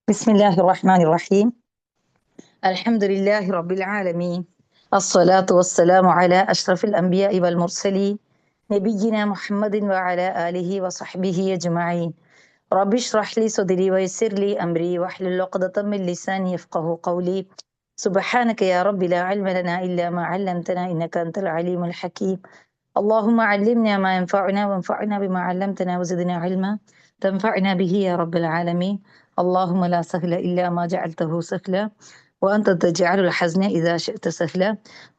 بسم الله الرحمن الرحيم. الحمد لله رب العالمين. الصلاة والسلام على أشرف الأنبياء والمرسلين نبينا محمد وعلى آله وصحبه أجمعين. رب اشرح لي صدري ويسر لي أمري واحلل عقدة من لساني يفقه قولي. سبحانك يا رب لا علم لنا إلا ما علمتنا إنك أنت العليم الحكيم. اللهم علمنا ما ينفعنا وانفعنا بما علمتنا وزدنا علما تنفعنا به يا رب العالمين. اللهم لا سهل إلا ما جعلته سهلا وأنت تجعل الحزن إذا شئت سهلا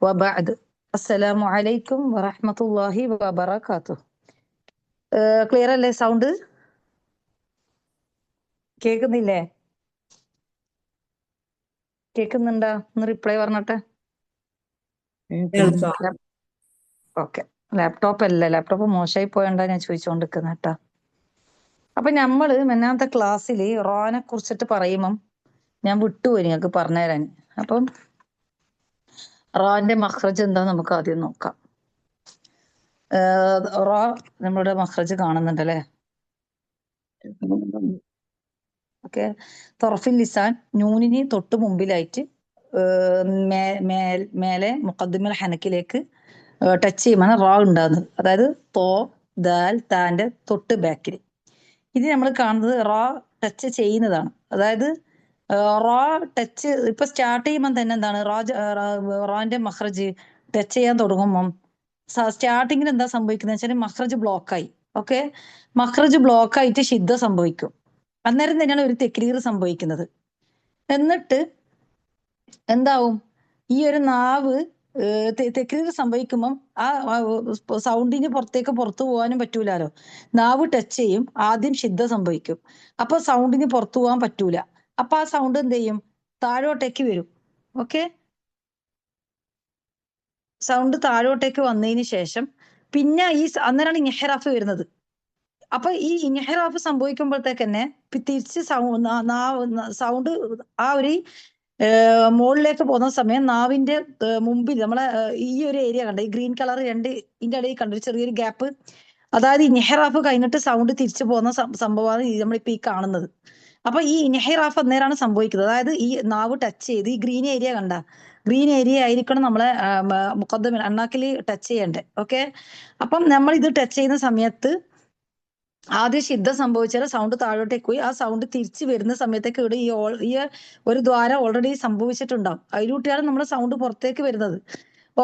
وبعد. السلام عليكم ورحمة الله وبركاته. Clear അല്ലേ? Sound കേൾക്കുന്നില്ലേ? കേൾക്കുന്നുണ്ടോ? ഒന്ന് റിപ്ലൈ പറഞ്ഞിട്ടെ. ഓക്കെ. ലാപ്ടോപ്പ് മോശമായി പോയണ്ടാ ഞാൻ ചോദിച്ചുകൊണ്ടിരിക്കുന്ന കേട്ടാ. അപ്പൊ നമ്മള് മെന്നാമത്തെ ക്ലാസ്സിൽ റോനെ കുറിച്ചിട്ട് പറയുമ്പം ഞാൻ വിട്ടുപോയി നിങ്ങൾക്ക് പറഞ്ഞുതരാൻ. അപ്പം റാന്റെ മഖ്റജ് എന്താ നമുക്ക് ആദ്യം നോക്കാം. റോ നമ്മുടെ മഖ്റജ് കാണുന്നുണ്ടല്ലേ? ഓക്കെ. തൊറഫിൽ ലിസാൻ നൂനിന് തൊട്ട് മുമ്പിലായിട്ട് മേലെ മുഖദ്ദിമുൽ ഹനക്കിലേക്ക് ടച്ച് ചെയ്യുമ്പോൾ റോ ഉണ്ടാകുന്നത്. അതായത് തോ ദാൽ താന്റെ തൊട്ട് ബാക്കിൽ. ഇത് നമ്മൾ കാണുന്നത് റോ ടച്ച് ചെയ്യുന്നതാണ്. അതായത് റോ ടച്ച് ഇപ്പൊ സ്റ്റാർട്ട് ചെയ്യുമ്പോൾ തന്നെ എന്താണ് റോന്റെ മഖ്റജ് ടച്ച് ചെയ്യാൻ തുടങ്ങുമ്പം സ്റ്റാർട്ടിങ്ങിൽ എന്താ സംഭവിക്കുന്നത് വെച്ചാൽ മഖ്റജ് ബ്ലോക്കായി. ഓക്കെ. മഖ്റജ് ബ്ലോക്കായിട്ട് ശിദ്ദ സംഭവിക്കും. അന്നേരം തന്നെയാണ് ഒരു തെക്രീർ സംഭവിക്കുന്നത്. എന്നിട്ട് എന്താവും, ഈ ഒരു നാവ് തെക്രീർ സംഭവിക്കുമ്പം ആ സൗണ്ടിന് പുറത്തു പോകാനും പറ്റൂലോ. നാവ് ടച്ച് ചെയ്യും, ആദ്യം ശിദ്ദ സംഭവിക്കും. അപ്പൊ സൗണ്ടിന് പുറത്തു പോകാൻ പറ്റൂല. അപ്പൊ ആ സൗണ്ട് എന്ത് ചെയ്യും? താഴോട്ടേക്ക് വരും. ഓക്കെ. സൗണ്ട് താഴോട്ടേക്ക് വന്നതിന് ശേഷം പിന്നെ അന്നേരമാണ് ഇൻഹിറാഫ് വരുന്നത്. അപ്പൊ ഈ ഇൻഹിറാഫ് സംഭവിക്കുമ്പോഴത്തേക്ക് തന്നെ തിരിച്ച് സൗണ്ട് ആ ഒരു മുകളിലേക്ക് പോകുന്ന സമയം നാവിന്റെ മുമ്പിൽ നമ്മളെ ഈ ഒരു ഏരിയ കണ്ട, ഈ ഗ്രീൻ കളർ ഇതിന്റെ ഇടയിൽ കണ്ട ചെറിയൊരു ഗ്യാപ്പ്, അതായത് ഇൻഹിറാഫ് കഴിഞ്ഞിട്ട് സൗണ്ട് തിരിച്ചു പോകുന്ന സംഭവമാണ് നമ്മളിപ്പോ ഈ കാണുന്നത്. അപ്പൊ ഈ ഇൻഹിറാഫ് അന്നേരമാണ് സംഭവിക്കുന്നത്. അതായത് ഈ നാവ് ടച്ച് ചെയ്ത് ഈ ഗ്രീൻ ഏരിയ കണ്ട, ഗ്രീൻ ഏരിയ ആയിരിക്കണം നമ്മളെ മുഖദ്ദമിൽ അണ്ണാക്കിൽ ടച്ച് ചെയ്യണ്ടേ. ഓക്കെ. അപ്പം നമ്മൾ ഇത് ടച്ച് ചെയ്യുന്ന സമയത്ത് ആദ്യം ശിദ്ധ സംഭവിച്ചാൽ സൗണ്ട് താഴോട്ടേക്ക് പോയി ആ സൗണ്ട് തിരിച്ചു വരുന്ന സമയത്തേക്ക് ഇവിടെ ഈ ഒരു ദ്വാരം ഓൾറെഡി സംഭവിച്ചിട്ടുണ്ടാവും. അതിലൂട്ടിയാണ് നമ്മുടെ സൗണ്ട് പുറത്തേക്ക് വരുന്നത്.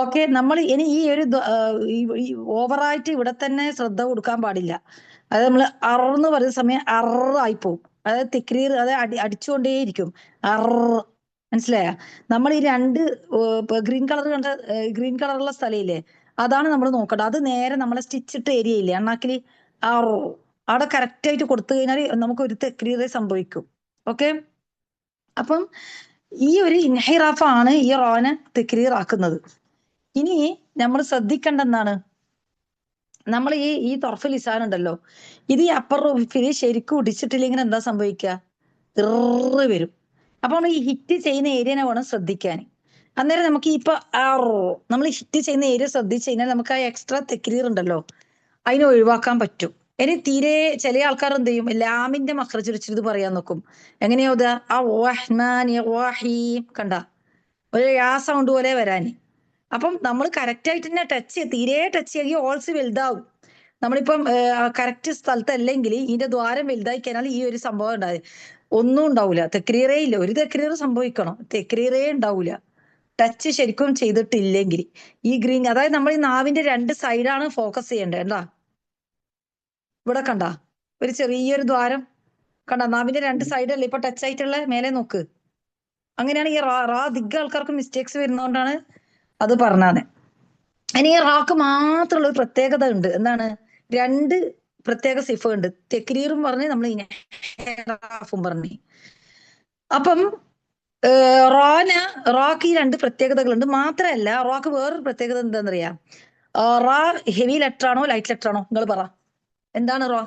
ഓക്കെ. നമ്മൾ ഇനി ഈ ഒരു ഓവറായിട്ട് ഇവിടെ തന്നെ ശ്രദ്ധ കൊടുക്കാൻ പാടില്ല. അതായത് നമ്മൾ അറന്ന് പറയുന്ന സമയം അറായി പോവും. അതായത് തിക്രീർ, അതായത് അടിച്ചുകൊണ്ടേയിരിക്കും. മനസ്സിലായ? നമ്മൾ ഈ രണ്ട് ഗ്രീൻ കളറുള്ള സ്ഥലമില്ലേ, അതാണ് നമ്മൾ നോക്കേണ്ടത്. അത് നേരെ നമ്മളെ സ്റ്റിച്ചിട്ട് ഏരിയ ഇല്ലേ അണ്ണാക്കില്, അവിടെ കറക്റ്റ് ആയിട്ട് കൊടുത്തു കഴിഞ്ഞാൽ നമുക്ക് ഒരു തെക്രീറേ സംഭവിക്കും. ഓക്കെ. അപ്പം ഈ ഒരു ഇൻഹിറാഫാണ് ഈ റോനെ തെക്രീർ ആക്കുന്നത്. ഇനി നമ്മൾ ശ്രദ്ധിക്കേണ്ട എന്താണ്, നമ്മൾ ഈ തൊർഫ് ലിസാൻ ഉണ്ടല്ലോ, ഇത് ഈ അപ്പർ റൂഫിൽ ശരിക്കും ഇടിച്ചിട്ടില്ലെങ്കിൽ എന്താ സംഭവിക്കുക? വരും. അപ്പൊ നമ്മൾ ഈ ഹിറ്റ് ചെയ്യുന്ന ഏരിയനെ വേണം ശ്രദ്ധിക്കാൻ. അന്നേരം നമുക്ക് ഇപ്പൊ നമ്മൾ ഹിറ്റ് ചെയ്യുന്ന ഏരിയ ശ്രദ്ധിച്ചു കഴിഞ്ഞാൽ നമുക്ക് ആ എക്സ്ട്രാ തെക്രീർ ഉണ്ടല്ലോ അതിനെ ഒഴിവാക്കാൻ പറ്റും. ഇനി തീരെ ചില ആൾക്കാർ എന്ത് ചെയ്യും, ലാമിന്റെ മഖ്റജ് വെച്ചിട്ട് ഇത് പറയാൻ നോക്കും. എങ്ങനെയാ കണ്ട, ഒരു യാ സൗണ്ട് പോലെ വരാന്. അപ്പം നമ്മൾ കറക്റ്റ് ആയിട്ട് തന്നെ തീരെ ടച്ച് ചെയ്യുക ഓൾസ് വലുതാവും. നമ്മളിപ്പം കറക്റ്റ് സ്ഥലത്തല്ലെങ്കിൽ ഇതിന്റെ ദ്വാരം വലുതായി കഴിഞ്ഞാൽ ഈ ഒരു സംഭവം ഉണ്ടായി ഒന്നും ഉണ്ടാവില്ല. തെക്രീറേ ഇല്ല. ഒരു തെക്രീർ സംഭവിക്കണം, തെക്രീറേ ഉണ്ടാവൂല ടച്ച് ശരിക്കും ചെയ്തിട്ടില്ലെങ്കിൽ. ഈ ഗ്രീൻ, അതായത് നമ്മൾ ഈ നാവിന്റെ രണ്ട് സൈഡാണ് ഫോക്കസ് ചെയ്യേണ്ടത്. എന്താ ഇവിടെ കണ്ട ഒരു ചെറിയൊരു ദ്വാരം കണ്ട, നാവിന്റെ രണ്ട് സൈഡല്ലേ ഇപ്പൊ ടച്ച് ആയിട്ടുള്ള, മേലെ നോക്ക്. അങ്ങനെയാണ് ഈ അധികം ആൾക്കാർക്ക് മിസ്റ്റേക്സ് വരുന്നതുകൊണ്ടാണ് അത് പറഞ്ഞത്. ഇനി ഈ റാക്ക് മാത്രമുള്ള ഒരു പ്രത്യേകത ഉണ്ട്. എന്താണ്? രണ്ട് പ്രത്യേക സിഫ ഉണ്ട്. തെക്രീറും പറഞ്ഞ് നമ്മൾ ഇൻഹിറാഫും പറഞ്ഞ്. അപ്പം റാക്ക് ഈ രണ്ട് പ്രത്യേകതകളുണ്ട്. മാത്രമല്ല റാക്ക് വേറൊരു പ്രത്യേകത എന്താണെന്നറിയാം? റാ ഹെവി ലെറ്റർ ആണോ ലൈറ്റ് ലെറ്റർ ആണോ? നിങ്ങൾ പറ, എന്താണ് റാ?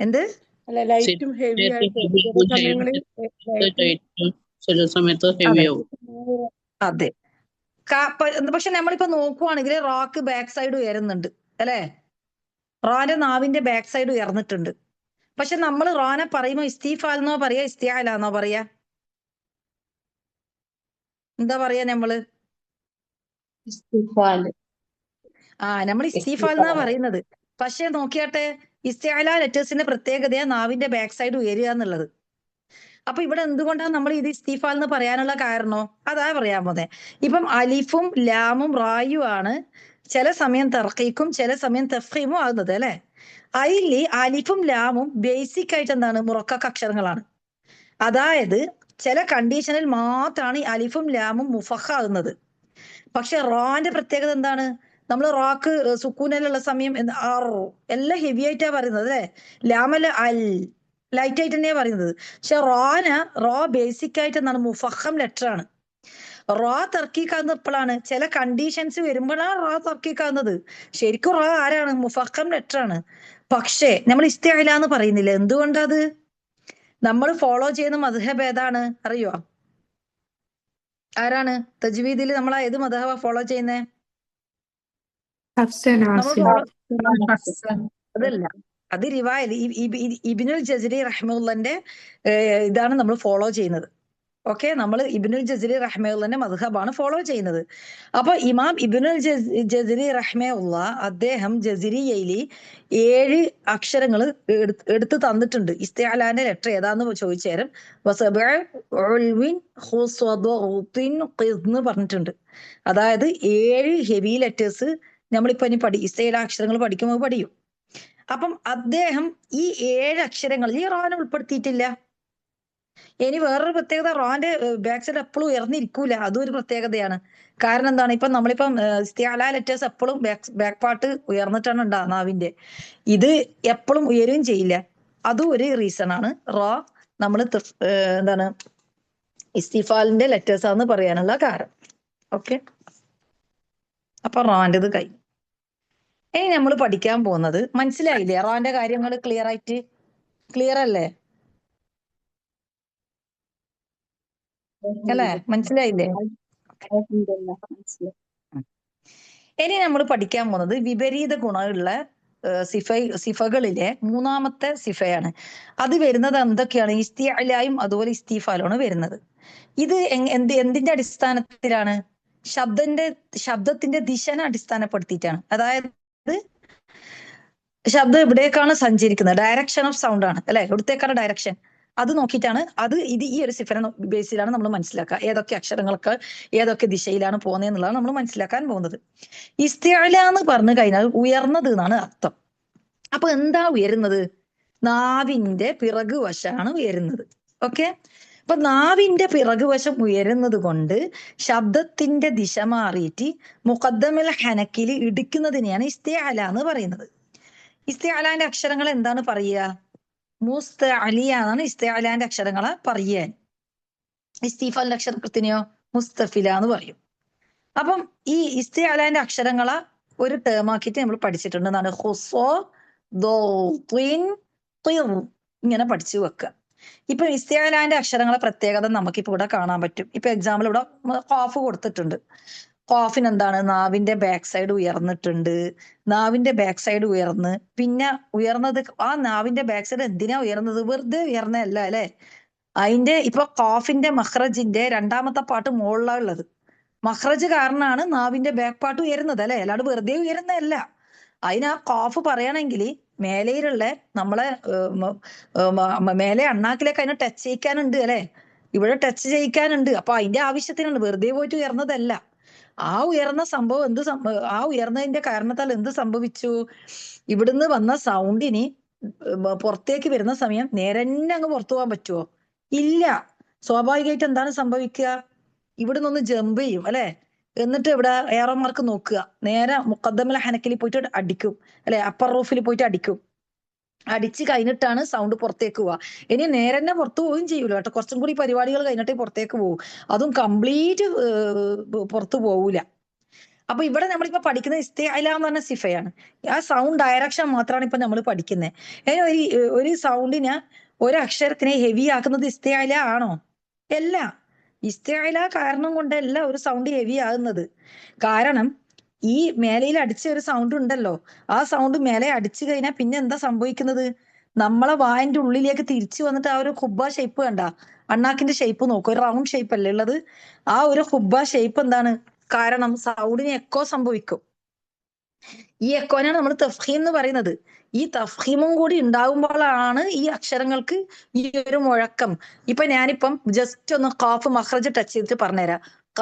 എന്ത്? ലൈറ്റും ഹെവി ആയിട്ട് ചില സമയത്ത് ഹെവി ആവും. അതെ. പക്ഷെ നമ്മളിപ്പോ നോക്കുവാണെങ്കിൽ റാക്ക് ബാക്ക് സൈഡ് ഉയരുന്നുണ്ട് അല്ലെ? റാന്റെ നാവിന്റെ ബാക്ക് സൈഡ് ഉയർന്നിട്ടുണ്ട്. പക്ഷെ നമ്മൾ റാനെ പറയുമ്പോ ഇസ്തീഫാൽ എന്നോ പറയാ ഇസ്തിആലാന്നോ പറയാ? എന്താ പറയാ നമ്മള്? ഇസ്തിഫാല്. നമ്മൾ ഇസ്തീഫാൽ എന്നാ പറയുന്നത്. പക്ഷെ നോക്കിയാട്ടെ, ഇസ്തിആല ലെറ്റേഴ്സിന്റെ പ്രത്യേകതയാ നാവിന്റെ ബാക്ക് സൈഡ് ഉയരുക എന്നുള്ളത്. അപ്പൊ ഇവിടെ എന്തുകൊണ്ടാണ് നമ്മൾ ഇത് ഇസ്തീഫാൽ എന്ന് പറയാനുള്ള കാരണോ? അതാ പറയാൻ പോന്നെ. ഇപ്പം അലിഫും ലാമും റായും ആണ് ചില സമയം തർക്കീക്കും ചില സമയം തഫ്ഹീമും ആകുന്നത് അല്ലെ. അതില് അലിഫും ലാമും ബേസിക് ആയിട്ട് എന്താണ്? മുറക്കക്ക് അക്ഷരങ്ങളാണ്. അതായത് ചില കണ്ടീഷനിൽ മാത്രമാണ് ഈ അലിഫും ലാമും മുഫഹ ആകുന്നത്. പക്ഷെ റാന്റെ പ്രത്യേകത എന്താണ്? നമ്മൾ റാക്ക് സുക്കൂനലുള്ള സമയം എല്ലാം ഹെവി ആയിട്ടാ പറയുന്നത് അല്ലെ. ലാമല്ല അൽ ലൈറ്റ് ആയിട്ട് തന്നെയാ പറയുന്നത്. പക്ഷെ റാ ബേസിക് ആയിട്ട് എന്താണ്? മുഫഹം ലെറ്റർ ആണ്. റാ തർക്കീക്കാകുന്നത് എപ്പോഴാണ്? ചില കണ്ടീഷൻസ് വരുമ്പോഴാണ് റാ തർക്കീക്കാകുന്നത്. ശരിക്കും റാ ആരാണ്? മുഫഹം ലെറ്റർ ആണ്. പക്ഷേ നമ്മൾ ഇസ്തിഅല എന്ന് പറയുന്നില്ല. എന്തുകൊണ്ടത്? നമ്മൾ ഫോളോ ചെയ്യുന്ന മദ്ഹബ് ഏതാണ് അറിയോ? ആരാണ് തജ്വീദിൽ നമ്മൾ ഏത് മദ്ഹബ ഫോളോ ചെയ്യുന്നേ? നമ്മൾ ഫോളോ അതല്ല, അത് റിവായത് ഇബ്നുൽ ജസരി റഹ്മത്തുള്ളാന്റെ ഇതാണ് നമ്മൾ ഫോളോ ചെയ്യുന്നത്. ഓക്കെ, നമ്മൾ ഇബ്നുൽ ജസരി റഹ്മത്തുള്ളാന്റെ മദ്ഹബാണ് ഫോളോ ചെയ്യുന്നത്. അപ്പൊ ഇമാം ഇബ്നുൽ ജസരി റഹ്മത്തുള്ള അദ്ദേഹം ജസരിയയില് 7 അക്ഷരങ്ങൾ എടുത്ത് തന്നിട്ടുണ്ട്. ഇസ്തിഅലാന്റെ ലെറ്റർ ഏതാന്ന് ചോദിച്ചേരം എന്ന് പറഞ്ഞിട്ടുണ്ട്. അതായത് 7 ഹെവി ലെറ്റേഴ്സ് നമ്മളിപ്പോ ഇനി ഇസ്തിഅല അക്ഷരങ്ങൾ പഠിക്കുമ്പോൾ പഠിക്കും. അപ്പം അദ്ദേഹം ഈ 7 അക്ഷരങ്ങളിൽ ഈ റാനെ ഉൾപ്പെടുത്തിയിട്ടില്ല. ഇനി വേറൊരു പ്രത്യേകത, റാന്റെ ബാക്ക് സൈഡ് എപ്പോഴും ഉയർന്നിരിക്കൂല. അതും ഒരു പ്രത്യേകതയാണ്. കാരണം എന്താണ്? ഇപ്പം നമ്മളിപ്പം ഇസ്തിഅല ലെറ്റേഴ്സ് എപ്പോഴും ബാക്ക് പാർട്ട് ഉയർന്നിട്ടാണ് ഉണ്ടാകുക നാവിന്റെ. ഇത് എപ്പോഴും ഉയരുകയും ചെയ്യില്ല. അതും ഒരു റീസൺ ആണ് റാ നമ്മൾ എന്താണ് ഇസ്തിഫാലിന്റെ ലെറ്റേഴ്സ് ആണെന്ന് പറയാനുള്ള കാരണം. ഓക്കെ, അപ്പൊ റാന്റേത് കഴിഞ്ഞു. ഇനി നമ്മൾ പഠിക്കാൻ പോകുന്നത്, മനസ്സിലായില്ലേ റാന്റെ കാര്യങ്ങൾ? ക്ലിയർ ആയിട്ട് ക്ലിയർ അല്ലേ അല്ലേ? മനസ്സിലായില്ലേ? ഇനി നമ്മൾ പഠിക്കാൻ പോകുന്നത് വിപരീത ഗുണമുള്ള സിഫകളിലെ 3ാമത്തെ സിഫയാണ്. അത് വരുന്നത് എന്തൊക്കെയാണ്? ഇസ്തിഅലായും അതുപോലെ ഇസ്തിഫാലുമാണ് വരുന്നത്. ഇത് എന്തിന്റെ അടിസ്ഥാനത്തിലാണ്? ശബ്ദത്തിന്റെ ദിശനെ അടിസ്ഥാനപ്പെടുത്തിയിട്ടാണ്. അതായത് ശബ്ദം എവിടേക്കാണ് സഞ്ചരിക്കുന്നത്, ഡയറക്ഷൻ ഓഫ് സൗണ്ട് ആണ് അല്ലെ. എവിടത്തേക്കാണ് ഡയറക്ഷൻ, അത് നോക്കിയിട്ടാണ്. ഈ ഒരു സിഫറിനെ ബേസിലാണ് നമ്മൾ മനസ്സിലാക്കുക ഏതൊക്കെ അക്ഷരങ്ങൾക്ക് ഏതൊക്കെ ദിശയിലാണ് പോകുന്നത് എന്നുള്ളതാണ് നമ്മൾ മനസ്സിലാക്കാൻ പോകുന്നത്. ഇസ്തിഅല എന്ന് പറഞ്ഞു കഴിഞ്ഞാൽ ഉയർന്നത് എന്നാണ് അർത്ഥം. അപ്പൊ എന്താ ഉയരുന്നത്? നാവിന്റെ പിറകുവശമാണ് ഉയരുന്നത്. ഓക്കെ, അപ്പൊ നാവിന്റെ പിറകുവശം ഉയരുന്നത് കൊണ്ട് ശബ്ദത്തിന്റെ ദിശ മാറിയിട്ട് മുഖദ്ദമൽ ഹനക്കിൽ ഇടിക്കുന്നതിനെയാണ് ഇസ്തിഅല എന്ന് പറയുന്നത്. ഇസ്തിഅലാന്റെ അക്ഷരങ്ങൾ എന്താണ് പറയുക? മുസ്തഅലിയ എന്നാണ് ഇസ്തിഅലാന്റെ അക്ഷരങ്ങളെ പറയാൻ. ഇസ്തിഫാലിന്റെ അക്ഷരത്തിനെയോ മുസ്തഫില എന്ന് പറയും. അപ്പം ഈ ഇസ്തിഅലാന്റെ അക്ഷരങ്ങളെ ഒരു ടേം ആക്കിയിട്ട് നമ്മൾ പഠിച്ചിട്ടുണ്ട്. എന്താണ്? ഹുസോ ഇങ്ങനെ പഠിച്ചു വെക്കുക. ഇപ്പൊ ഇസ്തിഅലാന്റെ അക്ഷരങ്ങളെ പ്രത്യേകത നമുക്കിപ്പോ ഇവിടെ കാണാൻ പറ്റും. ഇപ്പൊ എക്സാമ്പിൾ ഇവിടെ ഖാഫ് കൊടുത്തിട്ടുണ്ട്. ഖാഫിന് എന്താണ്? നാവിന്റെ ബാക്ക് സൈഡ് ഉയർന്നിട്ടുണ്ട്. നാവിന്റെ ബാക്ക് സൈഡ് ഉയർന്ന്, പിന്നെ ഉയർന്നത് ആ നാവിന്റെ ബാക്ക് സൈഡ് എന്തിനാ ഉയർന്നത്? വെറുതെ ഉയർന്നതല്ല അല്ലെ. അതിന്റെ ഇപ്പൊ ഖാഫിന്റെ മഖ്റജിന്റെ 2ാമത്തെ പാട്ട് മുകളിലാണ് ഉള്ളത്. മഖ്റജ് കാരണമാണ് നാവിന്റെ ബാക്ക് പാർട്ട് ഉയരുന്നത് അല്ലെ, അല്ലാണ്ട് വെറുതെ ഉയരുന്നതല്ല. അതിന് ആ ഖാഫ് പറയണമെങ്കിൽ മേലയിലുള്ള നമ്മളെ മേലെ അണ്ണാക്കിലേക്ക് അതിനെ ടച്ച് ചെയ്യിക്കാനുണ്ട് അല്ലെ. ഇവിടെ ടച്ച് ചെയ്യിക്കാനുണ്ട്. അപ്പൊ അതിന്റെ ആവശ്യത്തിനാണ്, വെറുതെ പോയിട്ട് ഉയർന്നതല്ല. ആ ഉയർന്ന സംഭവം ആ ഉയർന്നതിന്റെ കാരണത്താൽ എന്ത് സംഭവിച്ചു? ഇവിടുന്ന് വന്ന സൗണ്ടിന് പുറത്തേക്ക് വരുന്ന സമയം നേരെ തന്നെ അങ്ങ് പുറത്തു പോകാൻ പറ്റുമോ? ഇല്ല. സ്വാഭാവികമായിട്ട് എന്താണ് സംഭവിക്കുക? ഇവിടുന്ന് ഒന്ന് ജമ്പ് ചെയ്യും അല്ലെ. എന്നിട്ട് ഇവിടെ ഏറോ മാർക്ക് നോക്കുക, നേരെ മുഖദ്ദമൽ ഹനക്കിൽ പോയിട്ട് അടിക്കും അല്ലെ, അപ്പർ റൂഫിൽ പോയിട്ട് അടിക്കും. അടിച്ച് കഴിഞ്ഞിട്ടാണ് സൗണ്ട് പുറത്തേക്ക് പോവുക. ഇനി നേരെ തന്നെ പുറത്തു പോവുകയും ചെയ്യൂല കേട്ടോ. കുറച്ചും കൂടി പരിപാടികൾ കഴിഞ്ഞിട്ടേ പുറത്തേക്ക് പോകും. അതും കംപ്ലീറ്റ് പുറത്തു പോവൂല. അപ്പൊ ഇവിടെ നമ്മളിപ്പോ പഠിക്കുന്ന ഇസ്തിഅല എന്ന് പറഞ്ഞ സിഫയാണ്. ആ സൗണ്ട് ഡയറക്ഷൻ മാത്രമാണ് ഇപ്പൊ നമ്മൾ പഠിക്കുന്നത്. ഒരു സൗണ്ടിനെ, ഒരു അക്ഷരത്തിനെ ഹെവി ആക്കുന്നത് ഇസ്തിഅല ആണോ? അല്ല. ഇസ്തിഅല കാരണം കൊണ്ടല്ല ഒരു സൗണ്ട് ഹെവി ആകുന്നത്. കാരണം ഈ മേലയിൽ അടിച്ച ഒരു സൗണ്ട് ഉണ്ടല്ലോ, ആ സൗണ്ട് മേലെ അടിച്ചു കഴിഞ്ഞാൽ പിന്നെ എന്താ സംഭവിക്കുന്നത്? നമ്മളെ വായന്റെ ഉള്ളിലേക്ക് തിരിച്ചു വന്നിട്ട് ആ ഒരു ഹുബ്ബ ഷേപ്പ് കണ്ട, അണ്ണാക്കിന്റെ ഷേപ്പ് നോക്കും, ഒരു റൗണ്ട് ഷേപ്പ് അല്ലേ ഉള്ളത്. ആ ഒരു ഹുബ്ബ ഷേപ്പ് എന്താണ് കാരണം? സൗണ്ടിന് എക്കോ സംഭവിക്കും. ഈ എക്കോനാണ് നമ്മൾ തഫ്ഹീം എന്ന് പറയുന്നത്. ഈ തഫ്ഹീമും കൂടി ഉണ്ടാകുമ്പോഴാണ് ഈ അക്ഷരങ്ങൾക്ക് ഈ ഒരു മുഴക്കം. ഇപ്പൊ ഞാനിപ്പം ജസ്റ്റ് ഒന്ന് ഖാഫ് മഖ്റജ് ടച്ച് ചെയ്തിട്ട് പറഞ്ഞുതരാം. ക,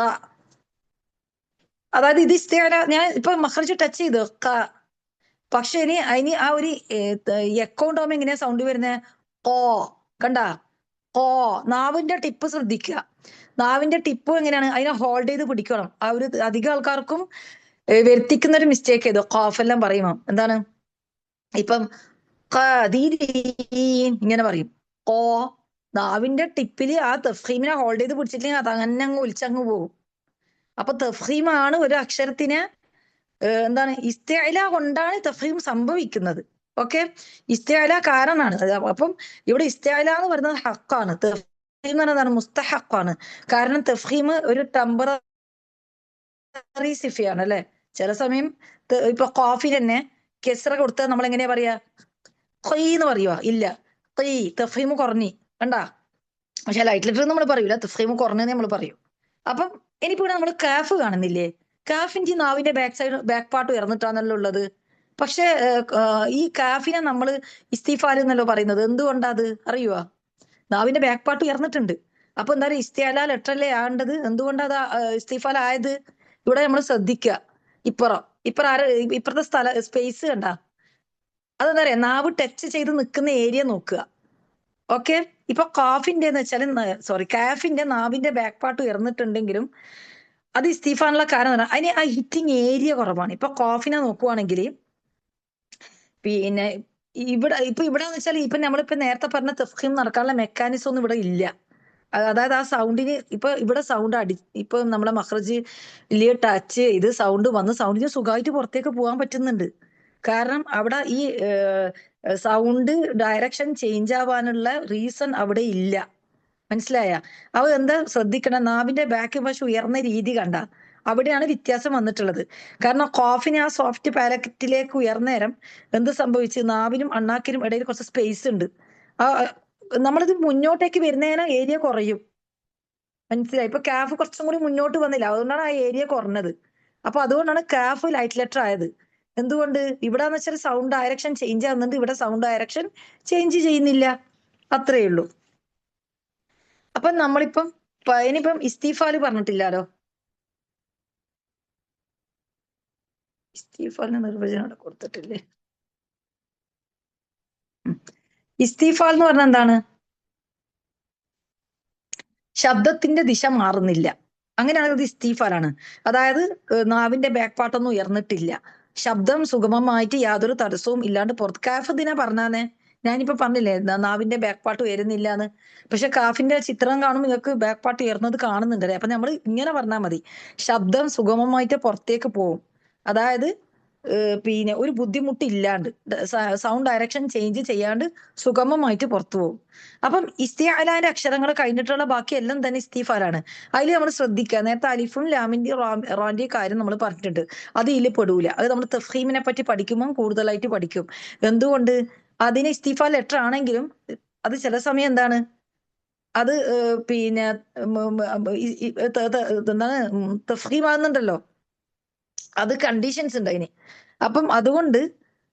അതായത് ഇത് ഇസ്തിഅല, ഞാൻ ഇപ്പൊ മഖ്റജ് ടച്ച് ചെയ്തു ക. പക്ഷെ ഇനി അതിന് ആ ഒരു എക്കോ ഉണ്ടാവുമ്പോ എങ്ങനെയാ സൗണ്ട് വരുന്നത്? ഓ, കണ്ട, ഓ. നാവിന്റെ ടിപ്പ് ശ്രദ്ധിക്കുക. നാവിന്റെ ടിപ്പ് എങ്ങനെയാണ്? അതിനെ ഹോൾഡ് ചെയ്ത് പിടിക്കണം. ആ ഒരു അധികം ആൾക്കാർക്കും വരുത്തിക്കുന്ന ഒരു മിസ്റ്റേക്ക് ചെയ്തു ഖാഫ് എല്ലാം പറയുമ്പോ. എന്താണ് ഇപ്പം ഇങ്ങനെ പറയും. ഓ, നാവിന്റെ ടിപ്പില് ആ തഫ്ഹീമിനെ ഹോൾഡ് ചെയ്ത് പിടിച്ചിട്ടില്ലെങ്കിൽ അത് അങ്ങനെ അങ്ങ് ഒലിച്ചങ്ങ് പോകും. അപ്പൊ തഫ്ഹീമാണ് ഒരു അക്ഷരത്തിനെ എന്താണ് ഇസ്തിഅല കൊണ്ടാണ് തഫ്ഹീം സംഭവിക്കുന്നത്. ഓക്കെ, ഇസ്തിഅല കാരണമാണ്. അപ്പം ഇവിടെ ഇസ്തിഅല എന്ന് പറയുന്നത് ഹക്കാണ്, തഫ്ഹീം എന്ന് പറയുന്നത് മുസ്തഹഖാണ്. കാരണം തഫ്ഹീം ഒരു ടെമ്പററി സിഫയാണ് അല്ലെ. ചില സമയം ഇപ്പൊ ഖാഫിൽ തന്നെ കെസ്റ കൊടുത്താൽ നമ്മൾ എങ്ങനെയാ പറയാ? ഖീ എന്ന് പറയുക? ഇല്ല, ഖീ തഫ്ഹീം കുറഞ്ഞി കണ്ടാ. പക്ഷെ ലൈറ്റ് ലെറ്റർ നമ്മൾ പറയൂല, തഫ്ഹീം കുറഞ്ഞെന്ന് നമ്മൾ പറയും. അപ്പം ഇനിയിപ്പോ നമ്മൾ കാഫ് കാണുന്നില്ലേ? കാഫിന്റെ നാവിന്റെ ബാക്ക് പാർട്ട് ഉയർന്നിട്ടാണല്ലോ ഉള്ളത്. പക്ഷെ ഈ കാഫിനെ നമ്മൾ ഇസ്തിഫാൽ എന്നല്ലോ പറയുന്നത്. എന്തുകൊണ്ടാ അത് അറിയുവാ? നാവിന്റെ ബാക്ക് പാർട്ട് ഉയർന്നിട്ടുണ്ട്. അപ്പൊ എന്താ പറയുക, ഇസ്തിഅല ലെറ്റർ അല്ലേ ആണ്ടത്? എന്തുകൊണ്ടാ അത് ഇസ്തിഫാൽ ആയത്? ഇവിടെ നമ്മൾ ശ്രദ്ധിക്കുക. ഇപ്പുറം ഇപ്പുറത്തെ സ്പേസ് കണ്ട, അതെന്താ പറയാ, നാവ് ടച്ച് ചെയ്ത് നിൽക്കുന്ന ഏരിയ നോക്കുക. ഓക്കെ, ഇപ്പൊ കാഫിന്റെ എന്ന് വെച്ചാൽ കാഫിന്റെ നാവിന്റെ ബാക്ക് പാർട്ട് ഉയർന്നിട്ടുണ്ടെങ്കിലും അത് ഇസ്തീഫാനുള്ള കാരണം എന്താണ്? അതിന് ആ ഹിറ്റിംഗ് ഏരിയ കുറവാണ്. ഇപ്പൊ കോഫിനെ നോക്കുവാണെങ്കിൽ പിന്നെ ഇവിടെ എന്ന് വെച്ചാൽ ഇപ്പൊ നമ്മളിപ്പോ നേരത്തെ പറഞ്ഞ തഫ്ഹീം നടക്കാനുള്ള മെക്കാനിസം ഒന്നും ഇവിടെ ഇല്ല. അതായത് ആ സൗണ്ടിന് ഇപ്പൊ ഇവിടെ സൗണ്ട് ഇപ്പൊ നമ്മളെ മഖ്റജ് ടച്ച് ചെയ്ത് സൗണ്ട് വന്ന് സൗണ്ടിന് സുഖമായിട്ട് പുറത്തേക്ക് പോകാൻ പറ്റുന്നുണ്ട്. കാരണം അവിടെ ഈ സൗണ്ട് ഡയറക്ഷൻ ചേഞ്ച് ആവാനുള്ള റീസൺ അവിടെ ഇല്ല. മനസ്സിലായ? അവ എന്താ ശ്രദ്ധിക്കണം, നാവിന്റെ ബാക്ക് വശം ഉയർന്ന രീതി കണ്ട, അവിടെയാണ് വ്യത്യാസം വന്നിട്ടുള്ളത്. കാരണം കോഫിന് ആ സോഫ്റ്റ് പാലറ്റിലേക്ക് ഉയർന്നേരം എന്ത് സംഭവിച്ചു? നാവിനും അണ്ണാക്കിനും ഇടയിൽ കുറച്ച് സ്പേസ് ഉണ്ട്. ആ നമ്മളിത് മുന്നോട്ടേക്ക് വരുന്നതിന് ഏരിയ കുറയും. മനസ്സിലായി? ഇപ്പൊ കാഫ് കുറച്ചും കൂടി മുന്നോട്ട് വന്നില്ല, അതുകൊണ്ടാണ് ആ ഏരിയ കുറഞ്ഞത്. അപ്പൊ അതുകൊണ്ടാണ് കാഫ് ലൈറ്റ് ലെറ്റർ ആയത്. എന്തുകൊണ്ട്? ഇവിടെ എന്ന് വെച്ചാൽ സൗണ്ട് ഡയറക്ഷൻ ചേഞ്ച് ആവുന്നുണ്ട്, ഇവിടെ സൗണ്ട് ഡയറക്ഷൻ ചേഞ്ച് ചെയ്യുന്നില്ല. അത്രയേ ഉള്ളൂ. അപ്പൊ നമ്മളിപ്പം ഇനിയിപ്പം ഇസ്തീഫാല് പറഞ്ഞിട്ടില്ലാലോ. ഇസ്തീഫാലിന് നിർവചനം അവിടെ കൊടുത്തിട്ടില്ലേ? ഇസ്തീഫാൽ എന്ന് പറഞ്ഞാൽ എന്താണ്? ശബ്ദത്തിന്റെ ദിശ മാറുന്നില്ല, അങ്ങനെയാണെങ്കിൽ അത് ഇസ്തീഫാലാണ്. അതായത് നാവിന്റെ ബാക്ക് പാർട്ടൊന്നും ഉയർന്നിട്ടില്ല, ശബ്ദം സുഗമമായിട്ട് യാതൊരു തടസ്സവും ഇല്ലാണ്ട് പുറത്ത്. കാഫ് ദിന പറഞ്ഞാന്നേ, ഞാനിപ്പോ പറഞ്ഞില്ലേ നാവിന്റെ ബാക്ക് പാർട്ട് ഉയരുന്നില്ല എന്ന്. പക്ഷെ കാഫിന്റെ ചിത്രം കാണുമ്പോൾ നിങ്ങൾക്ക് ബാക്ക് പാർട്ട് ഉയർന്നത് കാണുന്നുണ്ടല്ലേ. അപ്പൊ നമ്മൾ ഇങ്ങനെ പറഞ്ഞാൽ മതി, ശബ്ദം സുഗമമായിട്ട് പുറത്തേക്ക് പോവും. അതായത് പിന്നെ ഒരു ബുദ്ധിമുട്ടില്ലാണ്ട് സൗണ്ട് ഡയറക്ഷൻ ചേഞ്ച് ചെയ്യാണ്ട് സുഗമമായിട്ട് പുറത്തു പോകും. അപ്പം ഇസ്തിഅലാന്റെ അക്ഷരങ്ങൾ കഴിഞ്ഞിട്ടുള്ള ബാക്കി എല്ലാം തന്നെ ഇസ്തീഫാലാണ്. അതിൽ നമ്മൾ ശ്രദ്ധിക്കുക, നേരത്തെ അലിഫും ലാമിന്റെയും റാന്റെയും കാര്യം നമ്മൾ പറഞ്ഞിട്ടുണ്ട്. അത് ഇതിൽ പെടൂല. അത് നമ്മൾ തഫ്ഹീമിനെ പറ്റി പഠിക്കുമ്പോൾ കൂടുതലായിട്ട് പഠിക്കും. എന്തുകൊണ്ട്? അതിന് ഇസ്തീഫാ ലെറ്റർ ആണെങ്കിലും അത് ചില സമയം എന്താണ്, അത് പിന്നെ എന്താണ് തഫ്ഹീമാകുന്നുണ്ടല്ലോ, അത് കണ്ടീഷൻസ് ഉണ്ട് അതിന്. അപ്പം അതുകൊണ്ട്